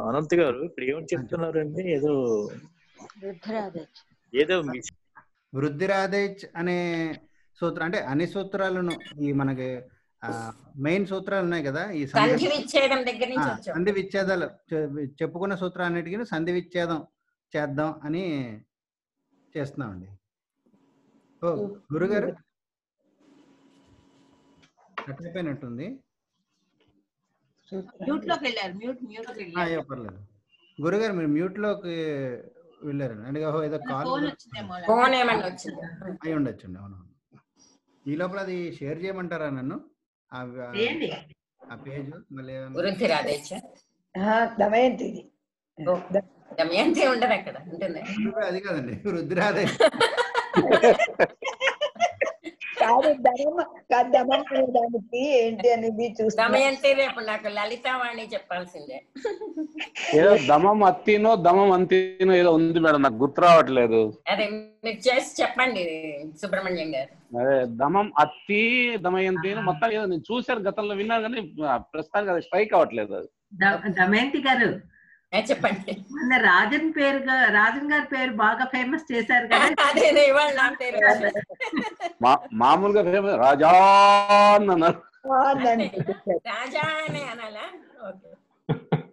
అనంత్ గారు ఇప్పుడు ఏమని చెప్తున్నారండి? ఏదో వృద్ధిరాదేచ్ అనే సూత్రం అంటే అన్ని సూత్రాలను ఈ మనకి మెయిన్ సూత్రాలు ఉన్నాయి కదా. ఈ సంధి విచ్ఛేదాలు చెప్పుకున్న సూత్రాలన్నిటికీ సంధి విచ్ఛేదం చేద్దాం అని చేస్తున్నామండి. ఓ గురుగారు కట్ అయిపోయినట్టుంది. పర్లేదు గురుగారు, మీరు మ్యూట్ లోకి వెళ్ళారండి. అంటే ఏదో కాల్ అయి ఉండొచ్చండి. అవును. ఈ లోపల అది షేర్ చేయమంటారా నన్ను? ఆ పేజ్ మళ్ళీ అది కాదండి, వృద్ధిరాదేశ్ దానికి ఏంటి అనేది దమయంతి రేపు నాకు లలితావాణి చెప్పాల్సిందే. ఏదో దమం అత్తినో దమం అంతినో ఏదో ఉంది మేడం, నాకు గుర్తు రావట్లేదు. అదే మీరు చేసి చెప్పండి సుబ్రహ్మణ్యం గారు. అదే దమం అత్తి దమయంతి మొత్తం ఏదో నేను చూశాను, గతంలో విన్నాను కానీ ప్రస్తుతానికి అది స్ట్రైక్ అవ్వట్లేదు. అది దమయంతి గారు చెప్పండి. మన రాజన్ గారి పేరు బాగా ఫేమస్ చేశారు కదా. మామూలుగా ఫేమస్ రాజా అన్నారు.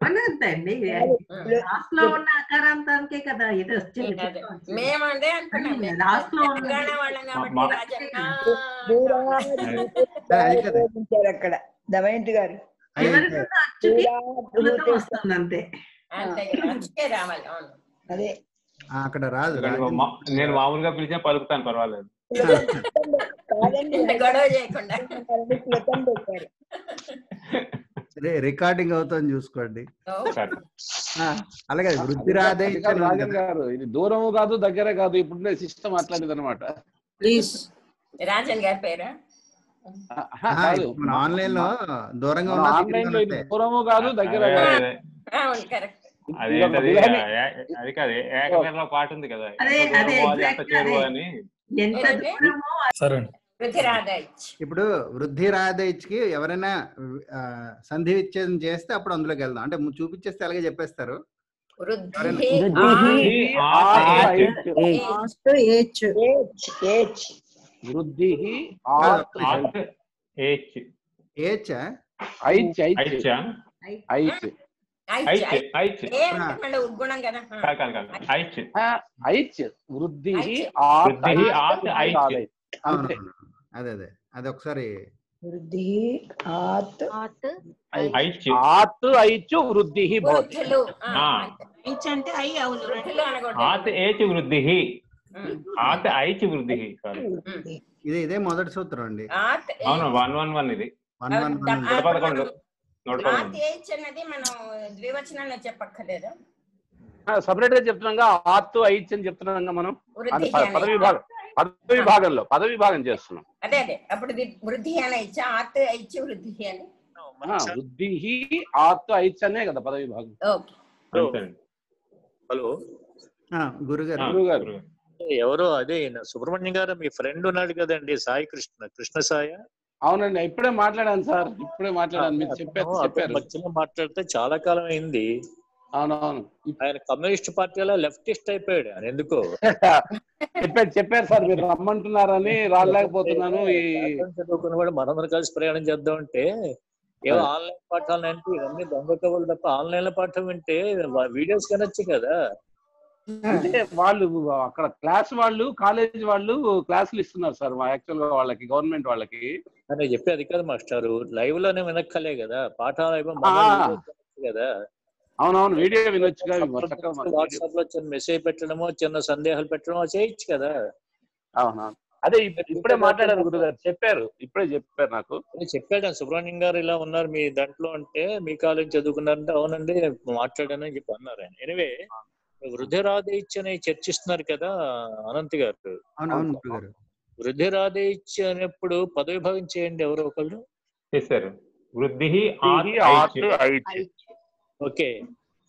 అనంతండి లాస్ట్ లో ఉన్న అకారాంతానికే కదా ఇది వచ్చింది. లాస్ట్ లో అక్కడ దమయంతి గారు వస్తుంది అంతే. అదే అక్కడ రాదు. నేను మామూలుగా పిలిచే పలుకుతాను, పర్వాలేదు. గొడవ చేయకుండా రికార్డింగ్ అవుతుంది చూసుకోండి. ఓ, అలాగే వృద్ధి రాదేచ్ఛ అని ఉంది రాజన్ కదా. గారు ఇది దూరము కాదు దగ్గర కాదు ఇప్పుడున్న సిస్టమ్ అట్లాంటిది అనమాట. ప్లీజ్ రాజన్ గారి పేరా? కాదు మన ఆన్లైన్ లో దూరంగా ఉన్న ఆన్లైన్ లో ఇది దూరము కాదు దగ్గర కాదు. అవును, కరెక్ట్. అదేంటది అది కాదు ఏకమేరలో పాట ఉంది కదా, అదే అదే ఎంత చేరువ అని. ఎంత దూరమో సరే వృద్ధిరాదైచ్. ఇప్పుడు వృద్ధి రాదేచ్ఛ కి ఎవరైనా సంధి విచ్ఛేదం చేస్తే అప్పుడు అందులోకి వెళ్దాం. అంటే చూపించేస్తే అలాగే చెప్పేస్తారు. వృద్ధి వృద్ధి ఉద్గుణం కదా. వృద్ధి అదే అదే అది ఒకసారి వృద్ధి ఆత్ ఐచ్ వృద్ధి వృద్ధులు. అంటే అయి అవును వృద్ధులు అనకూడదు. ఆత్ ఏచ్ వృద్ధి ఆత్ ఐచ్ వృద్ధి. ఇదే మొదటి సూత్రం అండి. అవును 111 ఇది 111 ఆత్ అన్నది మనం ద్వివచనంలో చెప్పక్కర్లేదు. సపరేట్ గా చెప్తున్నాగా ఆత్ ఐచ్ అని చెప్తున్నాగా మనం పదవి విభాగం చేస్తున్నాం. అదే అదే అప్పుడు వృద్ధి అని ఇచ్చా ఆత్ ఐచ్ వృద్ధి అని. వృద్ధి ఆత్ ఐచ్ అనే కదా పదవి విభాగం. హలో గురుగారు ఎవరో అదే సుబ్రహ్మణ్యం గారు మీ ఫ్రెండ్ ఉన్నాడు కదండి, సాయి కృష్ణ సాయ. అవునండి, ఇప్పుడే మాట్లాడాను సార్, ఇప్పుడే మాట్లాడాను. మీరు చెప్పారు మధ్యలో మాట్లాడితే చాలా కాలం అయింది. అవునవును, ఆయన కమ్యూనిస్ట్ పార్టీలో లెఫ్టిస్ట్ అయిపోయాడు. ఆయన ఎందుకో చెప్పారు సార్, మీరు రమ్మంటున్నారని రాలేకపోతున్నాను. చదువుకుని కూడా మనందరం కలిసి ప్రయాణం చేద్దాం అంటే ఏవో ఆన్లైన్ పాఠాలు అంటే ఇవన్నీ దొంగ కబుర్లు తప్ప ఆన్లైన్ లో పాఠం వింటే వీడియోస్ కనొచ్చు కదా. అంటే వాళ్ళు అక్కడ క్లాస్ వాళ్ళు కాలేజ్ వాళ్ళు క్లాసులు ఇస్తున్నారు సార్ యాక్చువల్ గా వాళ్ళకి, గవర్నమెంట్ వాళ్ళకి. అని చెప్పి అది కాదు మాస్టారు, లైవ్ లోనే వినక్కలే కదా పాఠాలు కదా. అవునవును, వీడియో వినొచ్చు. వాట్సాప్ లో చిన్న మెసేజ్ పెట్టడమో చిన్న సందేహాలు పెట్టడమో చేయొచ్చు కదా. అవునవును, అదే ఇప్పుడే మాట్లాడారు గురుగారు, ఇప్పుడే చెప్పారు నాకు. చెప్పాడు సుబ్రహ్మణ్యం గారు ఇలా ఉన్నారు మీ దాంట్లో అంటే, మీ కాలేజ్ చదువుకున్నారంటే అవునండి మాట్లాడానని చెప్పి అన్నారు ఆయన. ఎనివే వృద్ధి రాదేచ్ఛ అని చర్చిస్తున్నారు కదా అనంత్ గారు. వృద్ధి రాదేచ్ఛ అనేప్పుడు పదవి విభాగం చేయండి ఎవరో ఒకళ్ళు చేశారు. వృద్ధి ఓకే,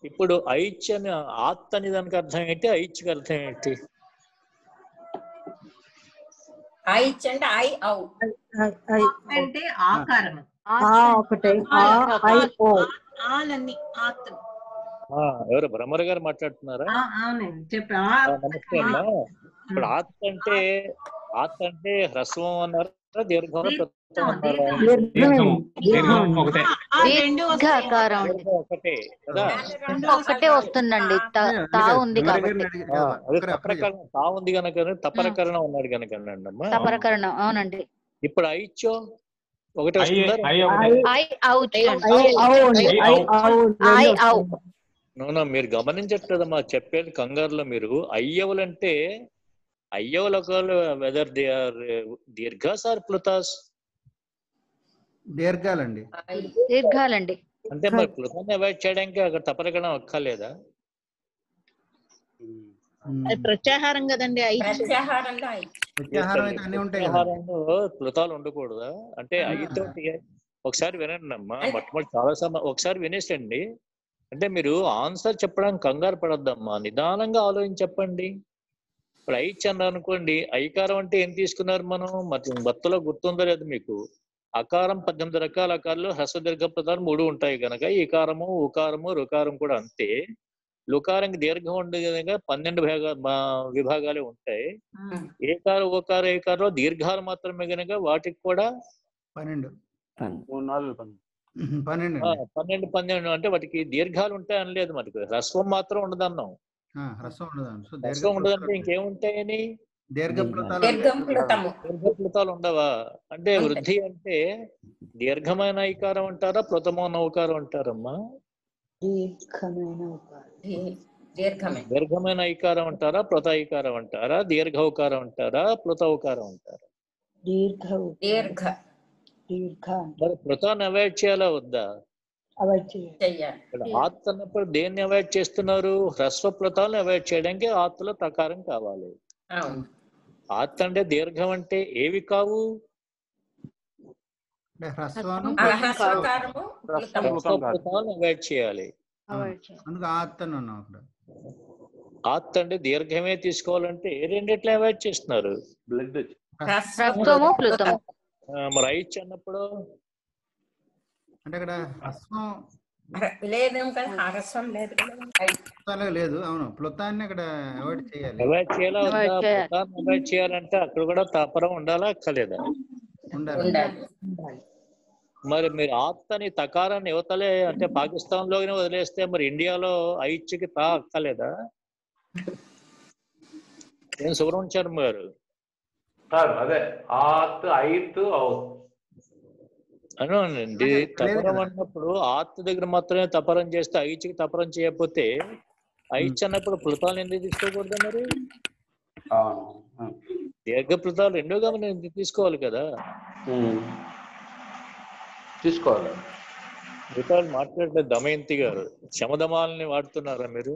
ఇప్పుడు ఐచ్ అని ఆత్ అని దానికి అర్థం ఏంటి, ఐచ్కి అర్థం ఏంటి? ఐచ్ అంటే ఐ ఔ అంటే ఆకారం. ఎవరు బ్రహ్మర గారు మాట్లాడుతున్నారా? నమస్తే అమ్మా. ఇప్పుడు ఆత్ అంటే హ్రస్వం అన్నారా దీర్ఘం అన్నారా? ఒకటే వస్తుందండి. తా ఉంది కనుక తపరకరణం ఉన్నాడు కనుక అమ్మా. తపరకరణం అవునండి. ఇప్పుడు ఐచ్చో ఒకటే వస్తుందా? మీరు గమనించట్లేదమ్మా చెప్పేది కంగారులో. మీరు అయ్యవులంటే అయ్యవుల వెదర్ దే ఆర్ దీర్ఘాస్ ఆర్ ప్లుతాస్? దీర్ఘాలండి. అంటే మరి ప్లుతాన్ని అవాయిడ్ చేయడానికి అక్కడ తపరకరణం అక్కర్లేదా? ప్రత్యాహారం కదండి. ప్రత్యాహారంలో ప్లుతాలు ఉండకూడదా? అంటే ఐతోటి ఒకసారి వినండి అమ్మా, మొట్టమొదటి చాలా ఒకసారి వినేసండి. అంటే మీరు ఆన్సర్ చెప్పడానికి కంగారు పడొద్దమ్మా, నిదానంగా ఆలోచించి చెప్పండి. ఇప్పుడు ఐచ్ అన్నారు అనుకోండి, ఐకారం అంటే ఏం తీసుకున్నారు మనం? బత్తలో గుర్తుందో లేదు మీకు? అకారం 18 రకాల అకారాలు, హ్రస్వ దీర్ఘ పదాలు 3 ఉంటాయి కనుక ఈకారము ఉకారము రుకారం కూడా అంతే. లుకారంకి దీర్ఘం ఉండే విధంగా 12 విభాగాలే ఉంటాయి. ఏకార ఓకార ఏకారంలో దీర్ఘాలు మాత్రమే కనుక వాటికి కూడా 12 అంటే వాటికి దీర్ఘాలు ఉంటాయి అనలేదు. మనకి హ్రస్వం మాత్రం ఉండదన్నాం. హ్రస్వం ఉండదంటే ఇంకేముంటాయని? దీర్ఘప్లుతాలు ఉండవా? అంటే వృద్ధి అంటే దీర్ఘమైన ఐకారం అంటారా ప్లుతమైన ఔకారం అంటారమ్మా? దీర్ఘమైన ఐకారం అంటారా ప్లుత ఐకారం అంటారా? దీర్ఘ ఔకారం అంటారా ప్లుత ఔకారం అంటారా? మరి ప్లుతాన్ని అవాయిడ్ చేయాలా వద్దా? అవాయిడ్ చేయాలి. చెయ్యాలి. ఇక్కడ ఆత్ అన్నప్పుడు దేన్ని అవాయిడ్ చేస్తున్నారు? హ్రస్వ ప్లుతాలను అవాయిడ్ చేయడానికి ఆత్తులో తకారం కావాలి. అవును. ఆత్ అంటే దీర్ఘం అంటే ఏవి కావు? అంటే హ్రస్వము హ్రస్వకారము హ్రస్వ ప్లుతాలను అవాయిడ్ చేయాలి. అందుకు ఆత్ అని ఉన్నాం అక్కడ. ఆత్ అంటే దీర్ఘమే తీసుకోవాలంటే రెండిట్లో అవాయిడ్ చేస్తున్నారు. బ్లడ్ హ్రస్వము ప్లుతము. మరి ఐచ్ అన్నప్పుడు అంటే అక్కడ హ్రస్వం లేదేం కదా, హ్రస్వం లేదు కదా. లేదు. అవును, ప్లుతాన్ని అక్కడ అవాయిడ్ చేయాలి. అవాయిడ్ చేయాలా? ప్లుతాన్ని అవాయిడ్ చేయాలంటే అక్కడ కూడా తపరం ఉండాలా అక్కర్లేదా? ఉండాలి. మరి మీరు ఆత్ అని తకారాన్ని యువతలే అంటే పాకిస్తాన్ లోనే వదిలేస్తే మరి ఇండియాలో ఐచ్కి తా అక్కర్లేదా? ఏం సుబ్రహ్మణ్య శర్మ గారు? సార్ అదే ఆత్ ఐత్ ఔత్ అనండి. తపరం అన్నప్పుడు ఆత్ దగ్గర మాత్రమే తపరం చేస్తే ఐచ్కి తపరం చేయకపోతే ఐచ్ అన్నప్పుడు ప్లుతాలు ఎందుకు తీసుకోకూడదు? మరి దీర్ఘ ప్లుతాలు రెండోగా మనం తీసుకోవాలి కదా. తీసుకోవాలి. ప్లుతాలు మాట్లాడలేదు దమయంతి గారు. శమధమాలని వాడుతున్నారా మీరు?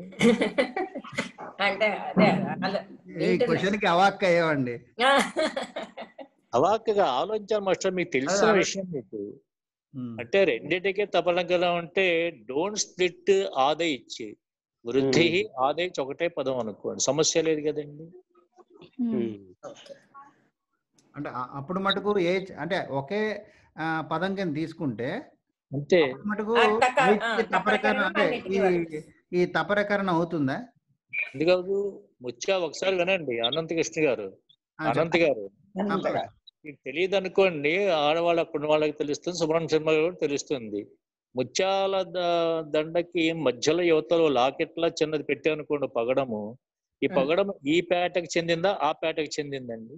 అంటే అదే ఈ క్వశ్చన్ కి అవాక్ అయ్యామండి. అవాక్గా ఆలోచించాలి మాస్టర్. మీకు తెలిసిన విషయం మీకు అంటే రెండింటికే తపలంగా ఉంటే డోంట్ స్ప్లిట్ ఆదాయ ఇచ్చి వృద్ధి ఆదాయ ఒకటే పదం అనుకోండి, సమస్య లేదు కదండి. అంటే అప్పుడు మటుకు ఏ అంటే ఒకే పదం కింద తీసుకుంటే అంతే మటుకు తపరకరణ అంటే ఈ తపరకరణ అవుతుందా? ఎందుకు ముచ్చా ఒకసారి వినండి. అనంత కృష్ణ గారు, అనంత్ గారు మీకు తెలియదు అనుకోండి, ఆడవాళ్ళు అక్కడ వాళ్ళకి తెలుస్తుంది, సుబ్రహ్మణ్య శర్మ గారు తెలుస్తుంది. ముత్యాల దండకి మధ్యలో యువతలో లాకెట్లా చిన్నది పెట్టే అనుకోండి పగడము. ఈ పగడం ఈ పేటకు చెందిందా ఆ పేటకు చెందిందండి?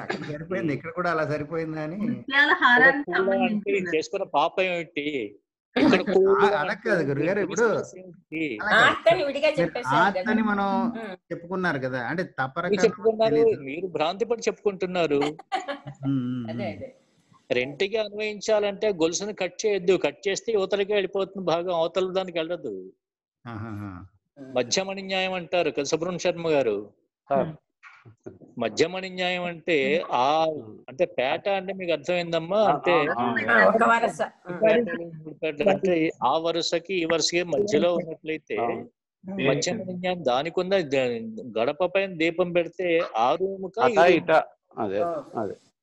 అక్కడ సరిపోయింది, ఇక్కడ కూడా అలా సరిపోయిందా అని అంటే చేసుకున్న పాపం ఏమిటి? అలా కాదు గురుగారు, ఇప్పుడు ఆత్తని మనం చెప్పుకున్నారు కదా, అంటే చెప్పుకున్నారు. మీరు భ్రాంతి పడి చెప్పుకుంటున్నారు. రెంటికి అన్వయించాలంటే గొలుసును కట్ చేయొద్దు. కట్ చేస్తే యువతలకి వెళ్ళిపోతుంది భాగం, అవతల దానికి వెళ్ళదు. మధ్యమణి న్యాయం అంటారు కదా సుబ్రహ్మణ్య శర్మ గారు. మధ్యమణి న్యాయం అంటే అంటే పేట అంటే మీకు అర్థమైందమ్మా? అంటే అంటే ఆ వరుసకి ఈ వరుసకి మధ్యలో ఉన్నట్లయితే మధ్యమణి న్యాయం దానికి ఉన్న గడప పైన దీపం పెడితే ఆ రూముగా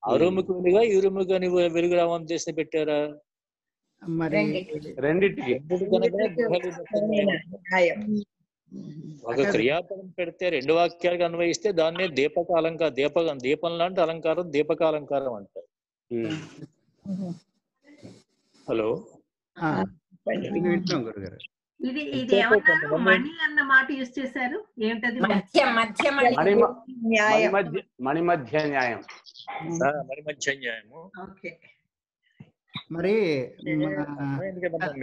ఆ రూముకి వెలుగా ఈ రూముకి వెలుగు రావని చేసి పెట్టారా? మరి రెండింటికి ఒక క్రియాపదం పెడితే రెండు వాక్యాలకు అన్వయిస్తే దాన్నే దీపక అలంకారం, దీపం లాంటి అలంకారం దీపక అలంకారం అంటారు. హలో, ఇది ఏమన్నారు? మణి అన్న మాట యూజ్ చేశారు, ఏంటది? మణి మధ్య న్యాయం. మణి మధ్య న్యాయము. మరి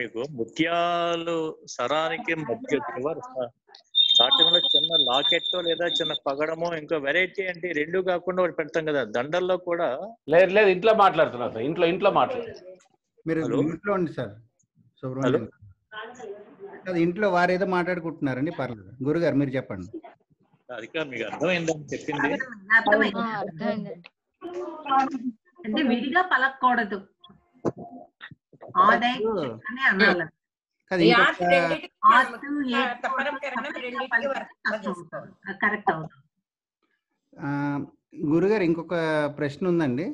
మీకు ముత్యాలు సరానికి మధ్య స్టార్టింగ్ లో చిన్న లాకెట్ లేదా చిన్న పగడమో ఇంకో వెరైటీ అంటే రెండు కాకుండా ఒకటి పెడతాం కదా దండల్లో కూడా. లేదు ఇంట్లో మాట్లాడుతున్నారు సార్, ఇంట్లో మాట్లాడుతున్నారు. మీరు ఇంట్లో ఉండి సార్ సుబ్రహ్మణ్యం, ఇంట్లో వారేదో మాట్లాడుకుంటున్నారండి. పర్లేదు గురుగారు మీరు చెప్పండి. అది మీకు అర్థమైందని చెప్పింది. అంటే విడిగా పలకూడదు, గురుగారు ఇంకొక ప్రశ్న ఉందండి.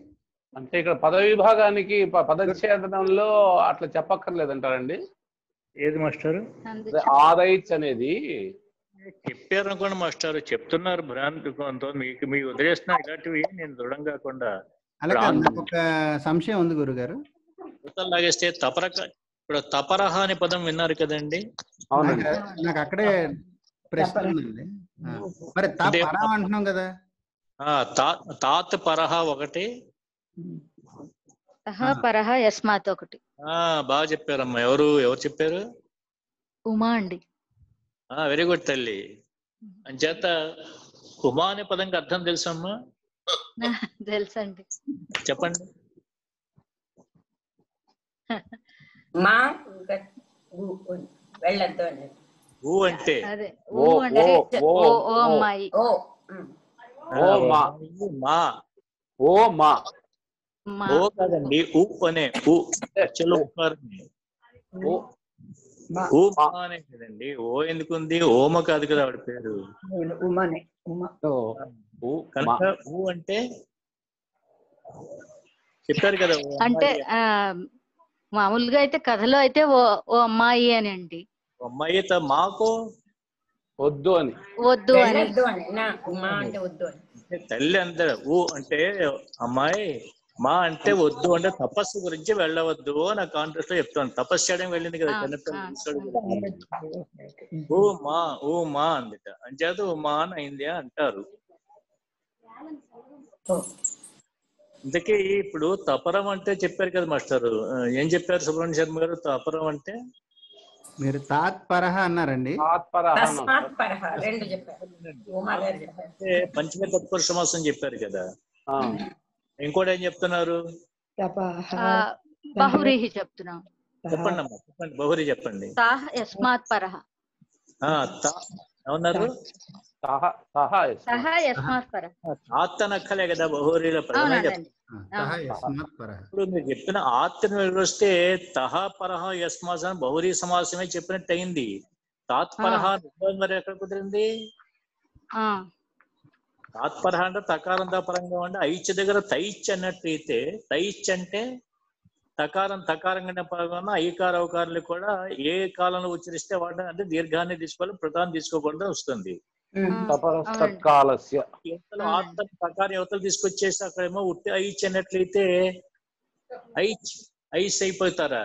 అంటే ఇక్కడ పద విభాగానికి పదచ్ఛేదనంలో అట్లా చెప్పక్కర్లేదంటారండి? ఏది మాస్టర్? ఆదైచ్ అనేది చెప్పారు అనుకోండి మాస్టర్, చెప్తున్నారు భ్రాంతి మీకు మీకు వదిలేస్తున్నా. ఇలాంటివి నేను దృఢం కాకుండా ఒక సంశయం ఉంది గురుగారు. లాగేస్తే ఇప్పుడు తపరహ అనే పదం విన్నారు కదండి? నాకు అక్కడే ప్రశ్న ఉందండి. మరి తపరహ అంటున్నాం కదా, తాత్ పరహ ఒకటి, పరహ యస్మాత్ ఒకటి. బాగా చెప్పారమ్మా. ఎవరు చెప్పారు? ఉమా అండి. వెరీ గుడ్ తల్లి. అంచేత ఉమా అనే పదంకి అర్థం తెలుసమ్మా? తెలుసండి. చెప్పండి. మా వెళ్ళొద్దు అండి. ఊ అంటే అదే ఓ ఊ అంటే ఓ ఓ ఓ అమ్మాయి. ఓ ఓ మా మా ఓ మా మా ఓ కాదండి ఊ అనే ఊ అచ్చలు ఉప్పారని ఓ ఊ మా అనే కదండి. ఓ ఎందుకుంది? ఓమ కాదు కదా ఆవిడ పేరు. ఉమానే ఉమా. ఓ కనుక ఊ అంటే చెప్పారు కదా ఓ అంటే అమ్మాయి. మామూలుగా అయితే కథలో అయితే ఓ ఓ అమ్మాయి అని అండి. అమ్మాయి మాకు వద్దు అని వద్దు అని. వెళ్ళొద్దు అని నా మా అంటే వద్దు అని. తల్లి అంటారు. ఊ అంటే అమ్మాయి, మా అంటే వద్దు అంటే తపస్సు గురించి వెళ్ళవద్దు నా కాంట్రాక్ట్ లో చెప్తాను. తపస్సు చేయడం వెళ్ళింది కదా చిన్నపిల్లలు. ఊ మా ఊ మా అందుట అంచేత ఉమా అని అయింది అంటారు. ఇంతకీ ఇప్పుడు తపరం అంటే చెప్పారు కదా మాస్టర్. ఏం చెప్పారు సుబ్రహ్మణ్య శర్మ గారు? తపరం అంటే మీరు తాత్పరహ అన్నారండి. తస్మాత్ పరహ రెండు చెప్పారు. ఉమా గారు చెప్పారు. అంటే పంచమే తత్పురుష సమాసం చెప్పారు కదా. ఇంకోటి ఏం చెప్తున్నారు? బహువ్రీహి చెప్తున్నాం. చెప్పండి అమ్మా, చెప్పండి. బహురి చెప్పండి. తాహ యస్మాత్ పరహ. ఏమన్నారు? సహ యస్మాత్ పరహ. ఆత్తనక్కలే కదా బహురీలో ప్రథమే చెప్తారు. ఇప్పుడు మీరు చెప్పిన ఆత్మను వివరిస్తే తహ పరహ యస్మాత్ అని బహురీ సమాసమే చెప్పినట్టు అయింది. తాత్పరహ మరి ఎక్కడ కుదిరింది? తాత్పరహ అంటే తకారం పరంగా ఉంటే ఐచ్ఛ దగ్గర తైచ్ఛ అన్నట్టయితే తైచ్ఛ అంటే తకారం తకారంగా పరంగా ఐకార అవకారాలు కూడా ఏ కాలంలో ఉచ్చరిస్తే వాటిని అంటే దీర్ఘాన్ని తీసుకోవాలి, ప్రధానం తీసుకోకూడదు వస్తుంది. ఆత్మ తకారం యువతలు తీసుకొచ్చేసి అక్కడేమో ఉట్టి ఐచ్ అన్నట్లయితే ఐస్ అయిపోతారా?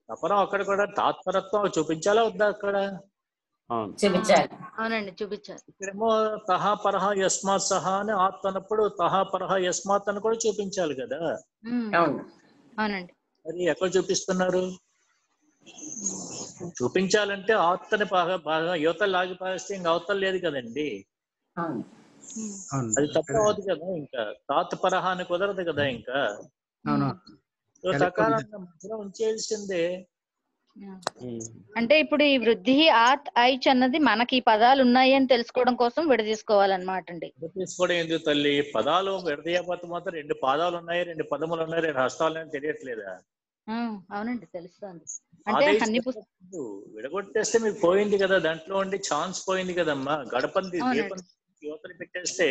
తపరం అక్కడ కూడా తాత్పరత్వం చూపించాలా వద్దా? అక్కడ చూపించాలి. అవునండి, చూపించాలి. ఇక్కడేమో తహా పరహ యస్మాత్ సహా అని ఆత్మ అన్నప్పుడు తహా పరహ యస్మాత్ అని కూడా చూపించాలి కదా. అవునండి. మరి ఎక్కడ చూపిస్తున్నారు? చూపించాలంటే ఆత్మని బాగా యువతలు లాగి పారేస్తే ఇంకా అవతల లేదు కదండి. అది తప్ప అవుతుంది కదా. ఇంకా తాత్పరహ అని కుదరదు కదా. ఇంకా తకారంగా మధ్యలో ఉంచేయాల్సిందే. అంటే ఇప్పుడు ఈ వృద్ధి ఆత్ ఐచ్ అన్నది మనకి ఈ పదాలు ఉన్నాయి అని తెలుసుకోవడం కోసం విడదీసుకోవాలన్నమాట అండి. తీసుకోవడం ఎందుకు తల్లి? పదాలు విడదీయకపోతే మాత్రం రెండు పాదాలు ఉన్నాయి, రెండు పదములు ఉన్నాయి, రెండు హస్తాలు అని తెలియట్లేదా? అవునండి, తెలుస్తుంది. అంటే అన్ని విడగొట్టేస్తే మీకు పోయింది కదా, దాంట్లో ఉండి ఛాన్స్ పోయింది కదమ్మా. గడపంది దీపం యువతలు పెట్టేస్తే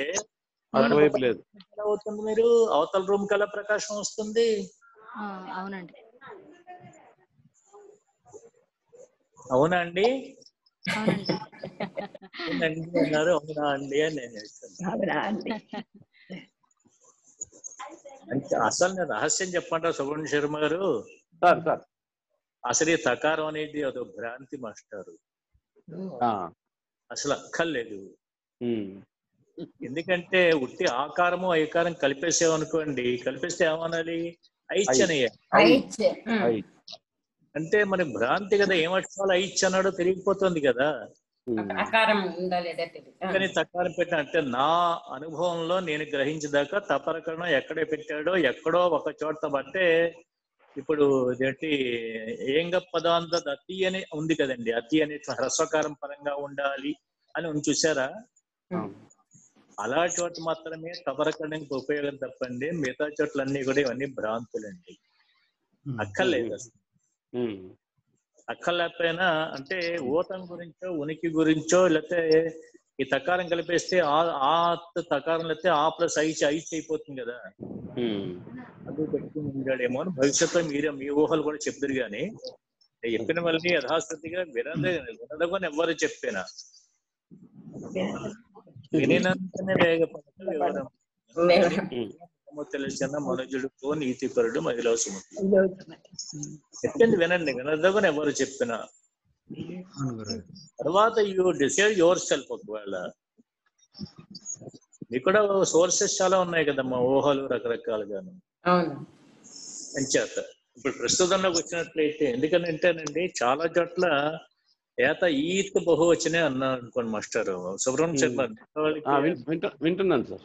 ఎలా అవుతుంది? మీరు అవతల రూమ్ కల్లా ప్రకాశం వస్తుంది. అవునండి. అవునా అండి? అవునండి అన్నారు. అవునా అండి అని నేను చెప్తాను. అసలు నేను రహస్యం చెప్పంటారు సుబ్రహ్మణ్య శర్మ గారు. అసలు ఈ తకారం అనేది అదో భ్రాంతి మాస్టారు. అసలు అక్కర్లేదు. ఎందుకంటే ఉట్టి ఆకారము ఐకారం కలిపేసేవనుకోండి, కలిపేస్తే ఏమనాలి? ఐచ్ అనేయాలి. అంటే మరి భ్రాంతి కదా. ఏమట్టాలో ఐచ్ అన్నాడో తెలియకపోతుంది కదా. కానీ తకారం పెట్టిన అంటే నా అనుభవంలో నేను గ్రహించేదాకా తపరకరణం ఎక్కడే పెట్టాడో ఎక్కడో ఒక చోట అంటే ఇప్పుడు ఏంటి ఏంగ పదాంత అతి అని ఉంది కదండి. అతి అనే హ్రస్వకారం పరంగా ఉండాలి అని ఉంది, చూసారా? అలా చోట మాత్రమే తపరకరణకి ఉపయోగం తప్పండి. మిగతా చోట్లన్నీ కూడా ఇవన్నీ భ్రాంతులండి. అక్కర్లేదు అసలు. అక్కర్లేకపోయినా అంటే ఊతం గురించో ఉనికి గురించో లేకపోతే ఈ తకారం కలిపేస్తే ఆ తకారం లేకపోతే ఆ ప్లస్ ఐచ్ అయిపోతుంది కదా. అది పెట్టుకుని ఉంటాడేమో అని భవిష్యత్తులో మీరే మీ ఊహలు కూడా చెప్తారు. కానీ చెప్పిన వాళ్ళని యథాస్థితిగా వినదగని ఎవ్వరు చెప్పినా వినినంతనే వేగపడదు వివరం. తెలిసిన మనుజుడుకో నీతిపరుడు మహిళ చెప్పింది వినండి, వినదగని ఎవరు చెప్పినా. తర్వాత యూ డిసైడ్ యువర్ సెల్ఫ్. ఒకవేళ మీకు కూడా సోర్సెస్ చాలా ఉన్నాయి కదమ్మా, ఊహలు రకరకాలుగాను. అంచేత ఇప్పుడు ప్రస్తుతంలోకి వచ్చినట్లయితే ఎందుకంటేనండి చాలా చోట్ల ఏత ఈత్ బహువచనే అన్నారు అనుకోండి మాస్టర్ సుబ్రహ్మణ్య శర్మ. వింటున్నాను సార్.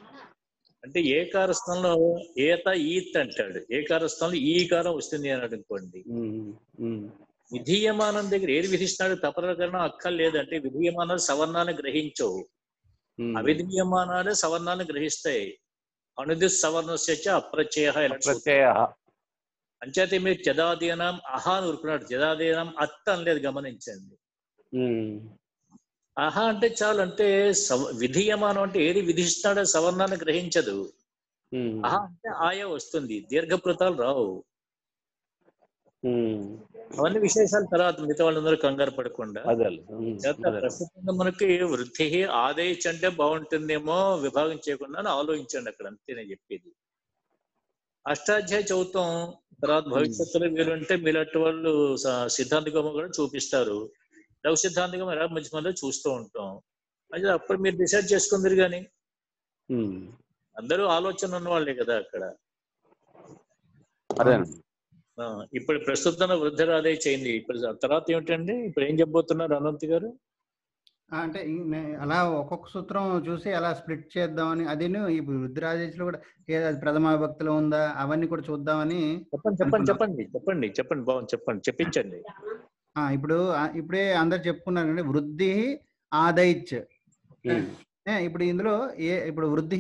అంటే ఏకార స్థానంలో ఏత ఈత్ అంటాడు, ఏకార స్థానంలో ఈకారం వస్తుంది అని అనుకోండి. విధీయమానం దగ్గర ఏది విధిస్తున్నాడు తపరకరణం అక్కర్లేదు. అంటే విధీయమానాలు సవర్ణాన్ని గ్రహించవు, అవిధీయమానాలే సవర్ణాన్ని గ్రహిస్తాయి. అనుది సవర్ణస్య అప్రత్యయ. అంచేతే మీరు చదాదీనం అహా అని ఊరుకున్నాడు, చదాదీనం అత్త అనలేదు, గమనించండి. అహా అంటే చాలు. అంటే విధీయమానం అంటే ఏది విధిస్తున్నాడో సవర్ణాన్ని గ్రహించదు. అహా అంటే ఆయా వస్తుంది, దీర్ఘప్లుతాలు రావు. అవన్నీ విశేషాల తర్వాత మిగతా వాళ్ళందరూ కంగారు పడకుండా ప్రస్తుతంగా మనకి వృద్ధి ఆదేశ్ అంటే బాగుంటుందేమో విభాగం చేయకుండా ఆలోచించండి అక్కడ, అంతే నేను చెప్పేది. అష్టాధ్యాయ చదువుతాం, తర్వాత భవిష్యత్తులో వీలుంటే మీలాంటి వాళ్ళు సిద్ధాంతికము కూడా చూపిస్తారు. లఘు సిద్ధాంతికం ఎలా మధ్య మధ్యలో చూస్తూ ఉంటాం. అయితే అప్పుడు మీరు డిసైడ్ చేసుకుందరు కానీ అందరూ ఆలోచన ఉన్న వాళ్ళే కదా అక్కడ. ఇప్పుడు ప్రస్తుతం వృద్ధి ఆదాయ చేయింది. ఇప్పుడు తర్వాత ఏమిటండి, ఇప్పుడు ఏం చెప్పబోతున్నారు అనంత్ గారు? అంటే అలా ఒక్కొక్క సూత్రం చూసి అలా స్ప్లిట్ చేద్దామని, అదేను ఇప్పుడు వృద్ధిరాజేశ్లో కూడా ఏదో ప్రథమ విభక్తిలో ఉందా అవన్నీ కూడా చూద్దామని. చెప్పండి బాగుంది, చెప్పండి, చెప్పించండి. ఇప్పుడే అందరు చెప్పుకున్నారండి వృద్ధి ఆదైచ్. ఇప్పుడు ఇందులో ఇప్పుడు వృద్ధి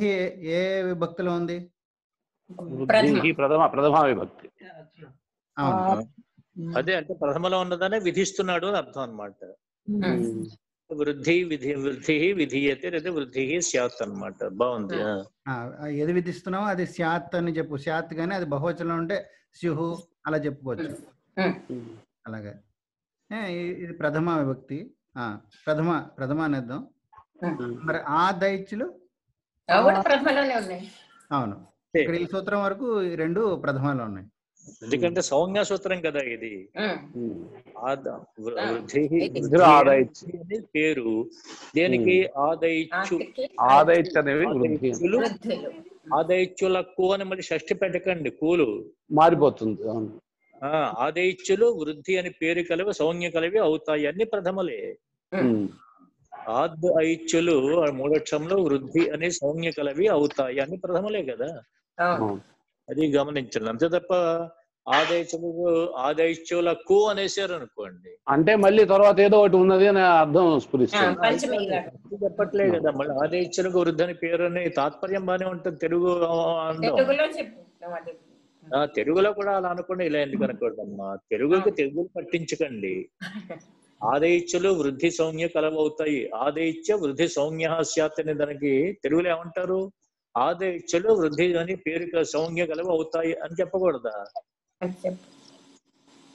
ఏ విభక్తిలో ఉంది? ప్రథమ విభక్తి. అదే అంటే ప్రథమలో ఉన్నదానే విధిస్తున్నాడు అని అర్థం అన్నమాట. వృద్ధి విధీయతే లేదా వృద్ధి స్యాత్ అన్నమాట. బాగుంది. ఏది విధిస్తున్నావో అది స్యాత్ అని చెప్పు. స్యాత్ కానీ అది బహువచనం ఉంటే స్యుహు అలా చెప్పుకోవచ్చు. అలాగే ఇది ప్రథమ విభక్తి. ప్రథమ అనేద్దాం. మరి ఆ దైత్యులు అవును, ఇక్కడ ఈ సూత్రం వరకు రెండు ప్రథమాలు ఉన్నాయి. ఎందుకంటే సౌజ్ఞ సూత్రం కదా ఇది. పేరు దేనికి? ఆదైత్యులకు అని మళ్ళీ షష్ఠి పెట్టకండి, కూలు మారిపోతుంది. ఆదైత్యులు వృద్ధి అని పేరు కలివి సౌజ్ఞ కలివి అవుతాయి, అన్ని ప్రథమలే. ఆద్ ఐచ్యులు మూడక్షరంలో వృద్ధి అని సౌజ్ఞ కలివి అవుతాయి, అన్ని ప్రథమలే కదా. అది గమనించండి. అంతే తప్ప ఆదైత్యులకు అనేసారు అనుకోండి అంటే మళ్ళీ తర్వాత ఏదో ఒకటి ఉన్నది అని అర్థం స్ఫురిస్తుంది. చెప్పట్లే కదా. మళ్ళీ ఆదైత్యులకు వృద్ధి అని పేరు అని తాత్పర్యం బానే ఉంటుంది తెలుగులో కూడా అలా అనుకోండి. ఇలా ఎందుకు అనుకోండమ్మా, తెలుగులో పట్టించకండి. ఆదైత్యులు వృద్ధి సౌజ్ఞ కలవవుతాయి, ఆదైత్య వృద్ధి సౌజ్ఞ స్యాత్ అనే దానికి తెలుగులో ఏమంటారు? ఆదైత్యులు వృద్ధి అని పేరు సౌజ్ఞ కలవ అవుతాయి అని చెప్పకూడదా?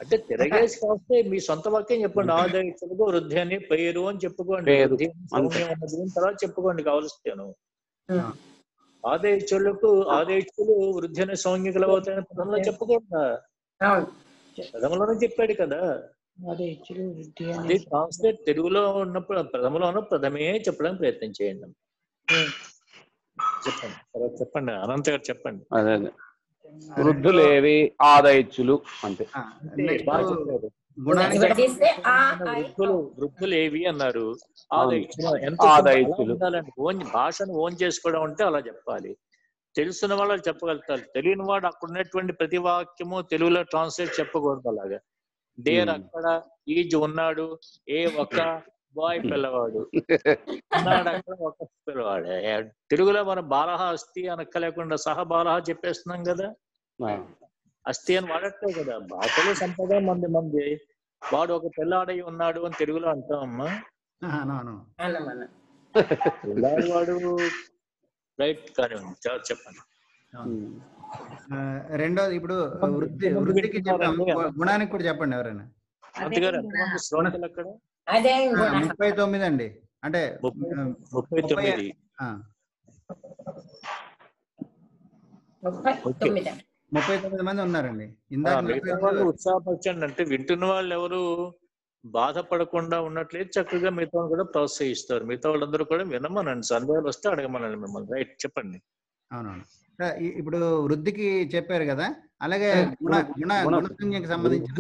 అంటే తిరగేసి కాస్తే మీ సొంత వాక్యం చెప్పండి. ఆదైత్యులకు వృద్ధి అని పేరు అని చెప్పుకోండి, వృద్ధి సౌజ్ఞ ఉన్నది తర్వాత చెప్పుకోండి కావలిస్తాను. ఆదైత్యులు వృద్ధి అనే సౌజ్ఞ కలవవుతాయని పదంలో చెప్పకూడదా? పదంలోనే చెప్పాడు కదా. అది ట్రాన్స్లేట్ తెలుగులో ఉన్నప్పుడు ప్రథమలో ఉన్న ప్రథమే చెప్పడానికి ప్రయత్నం చేయండి. చెప్పండి అనంత గారు చెప్పండి. అదే వృద్ధులేవి ఆదైత్యులు అంతే. వృద్ధులేవి అన్నారు, భాషను ఓన్ చేసుకోవడం అంటే అలా చెప్పాలి. తెలుసున్న వాళ్ళు చెప్పగలుగుతారు, తెలియని వాడు అక్కడ ఉన్నటువంటి ప్రతి వాక్యము తెలుగులో ట్రాన్స్లేట్ చెప్పకూడదు. అలాగా దేర్ అక్కడ, ఈజ్ ఉన్నాడు, ఏ ఒక బాయ్ పిల్లవాడు ఉన్నాడు అక్కడ, ఒక పిల్లవాడు. తెలుగులో మనం బాలహ అస్థి అనక్కలేకుండా సహ బాలహ చెప్పేస్తున్నాం కదా. అస్థి అని వాడట్లే కదా. భాషలో సంపద మంది వాడు ఒక పిల్లాడై ఉన్నాడు అని తెలుగులో అంటామమ్మా. వాడు రైట్ కానీ చెప్పండి. రెండోది ఇప్పుడు వృద్ధికి చెప్పాము, గుణానికి కూడా చెప్పండి ఎవరైనా. 39 అండి, అంటే 39 మంది ఉన్నారండి. ఉత్సాహపరచండి. అంటే వింటున్న వాళ్ళు ఎవరు బాధపడకుండా ఉన్నట్లయితే చక్కగా మిగతా కూడా ప్రోత్సహిస్తారు. మిగతా వాళ్ళందరూ కూడా వినమనండి, సందేహాలు వస్తే అడగమనండి మిమ్మల్ని. రైట్ చెప్పండి. అవునవును. ఇప్పుడు వృద్ధికి చెప్పారు కదా, అలాగే గుణసంజ్ఞకి సంబంధించిన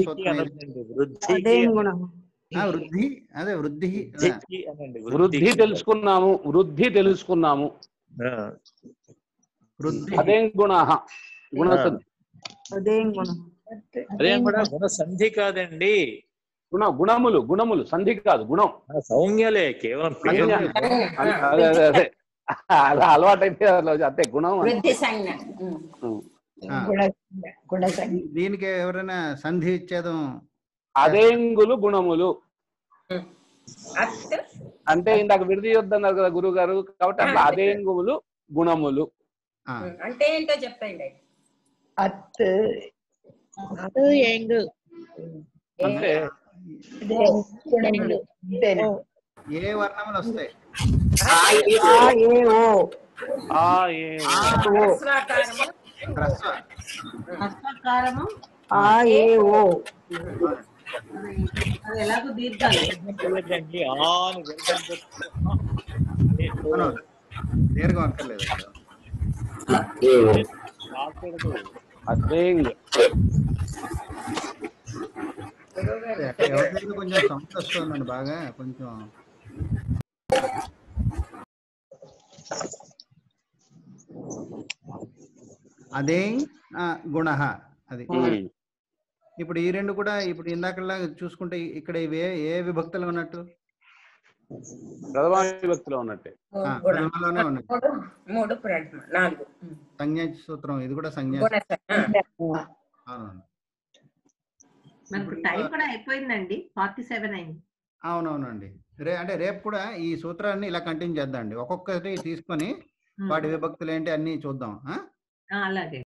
వృద్ధి తెలుసుకున్నాము. వృద్ధి అదేం గుణ గుణసంధి. అదేం గుణం అదేం కూడా గుణ సంధి కాదండి. గుణములు గుణములు సంధి కాదు, గుణం. సౌమ్యలే, కేవలం పేరు. అదే అదే అదే అలా అలవాటైతే అంతే గుణం. వృద్ధి సంజ్ఞ. దీనికి ఎవరైనా సంధి ఇచ్చేదం? అదేంగులు గుణములు అంటే ఇందాక విడిది వద్దన్నారు కదా గురువు గారు, కాబట్టి అట్లా అదేంగులు గుణములు అంటే ఏంటో చెప్పండి. అత్ అంటే ఏ వర్ణములు వస్తాయి? హస్వకారము అది ఎలాగో దీర్ఘాలు. దీర్ఘం అక్కర్లేదు. కొంచెం సౌండ్ వస్తుందండి బాగా, కొంచెం అదే గుణ అది. ఇప్పుడు ఈ రెండు కూడా ఇప్పుడు ఇందాకలా చూసుకుంటే ఇక్కడ ఇవి ఏ విభక్తులు ఉన్నట్టు? ప్రథమ విభక్తిలో ఉన్నట్టే. ప్రథమలోనే ఉన్నట్టు. సంజ్ఞా సూత్రం ఇది కూడా సంజ్ఞా. మనకు టైం కూడా అయిపోయిందండి, 47 అయింది. అవునవునండి. అంటే రేపు కూడా ఈ సూత్రాన్ని ఇలా కంటిన్యూ చేద్దాం అండి. ఒక్కొక్కటి తీసుకొని వాటి విభక్తులు ఏంటి అన్ని చూద్దాం. అలాగే.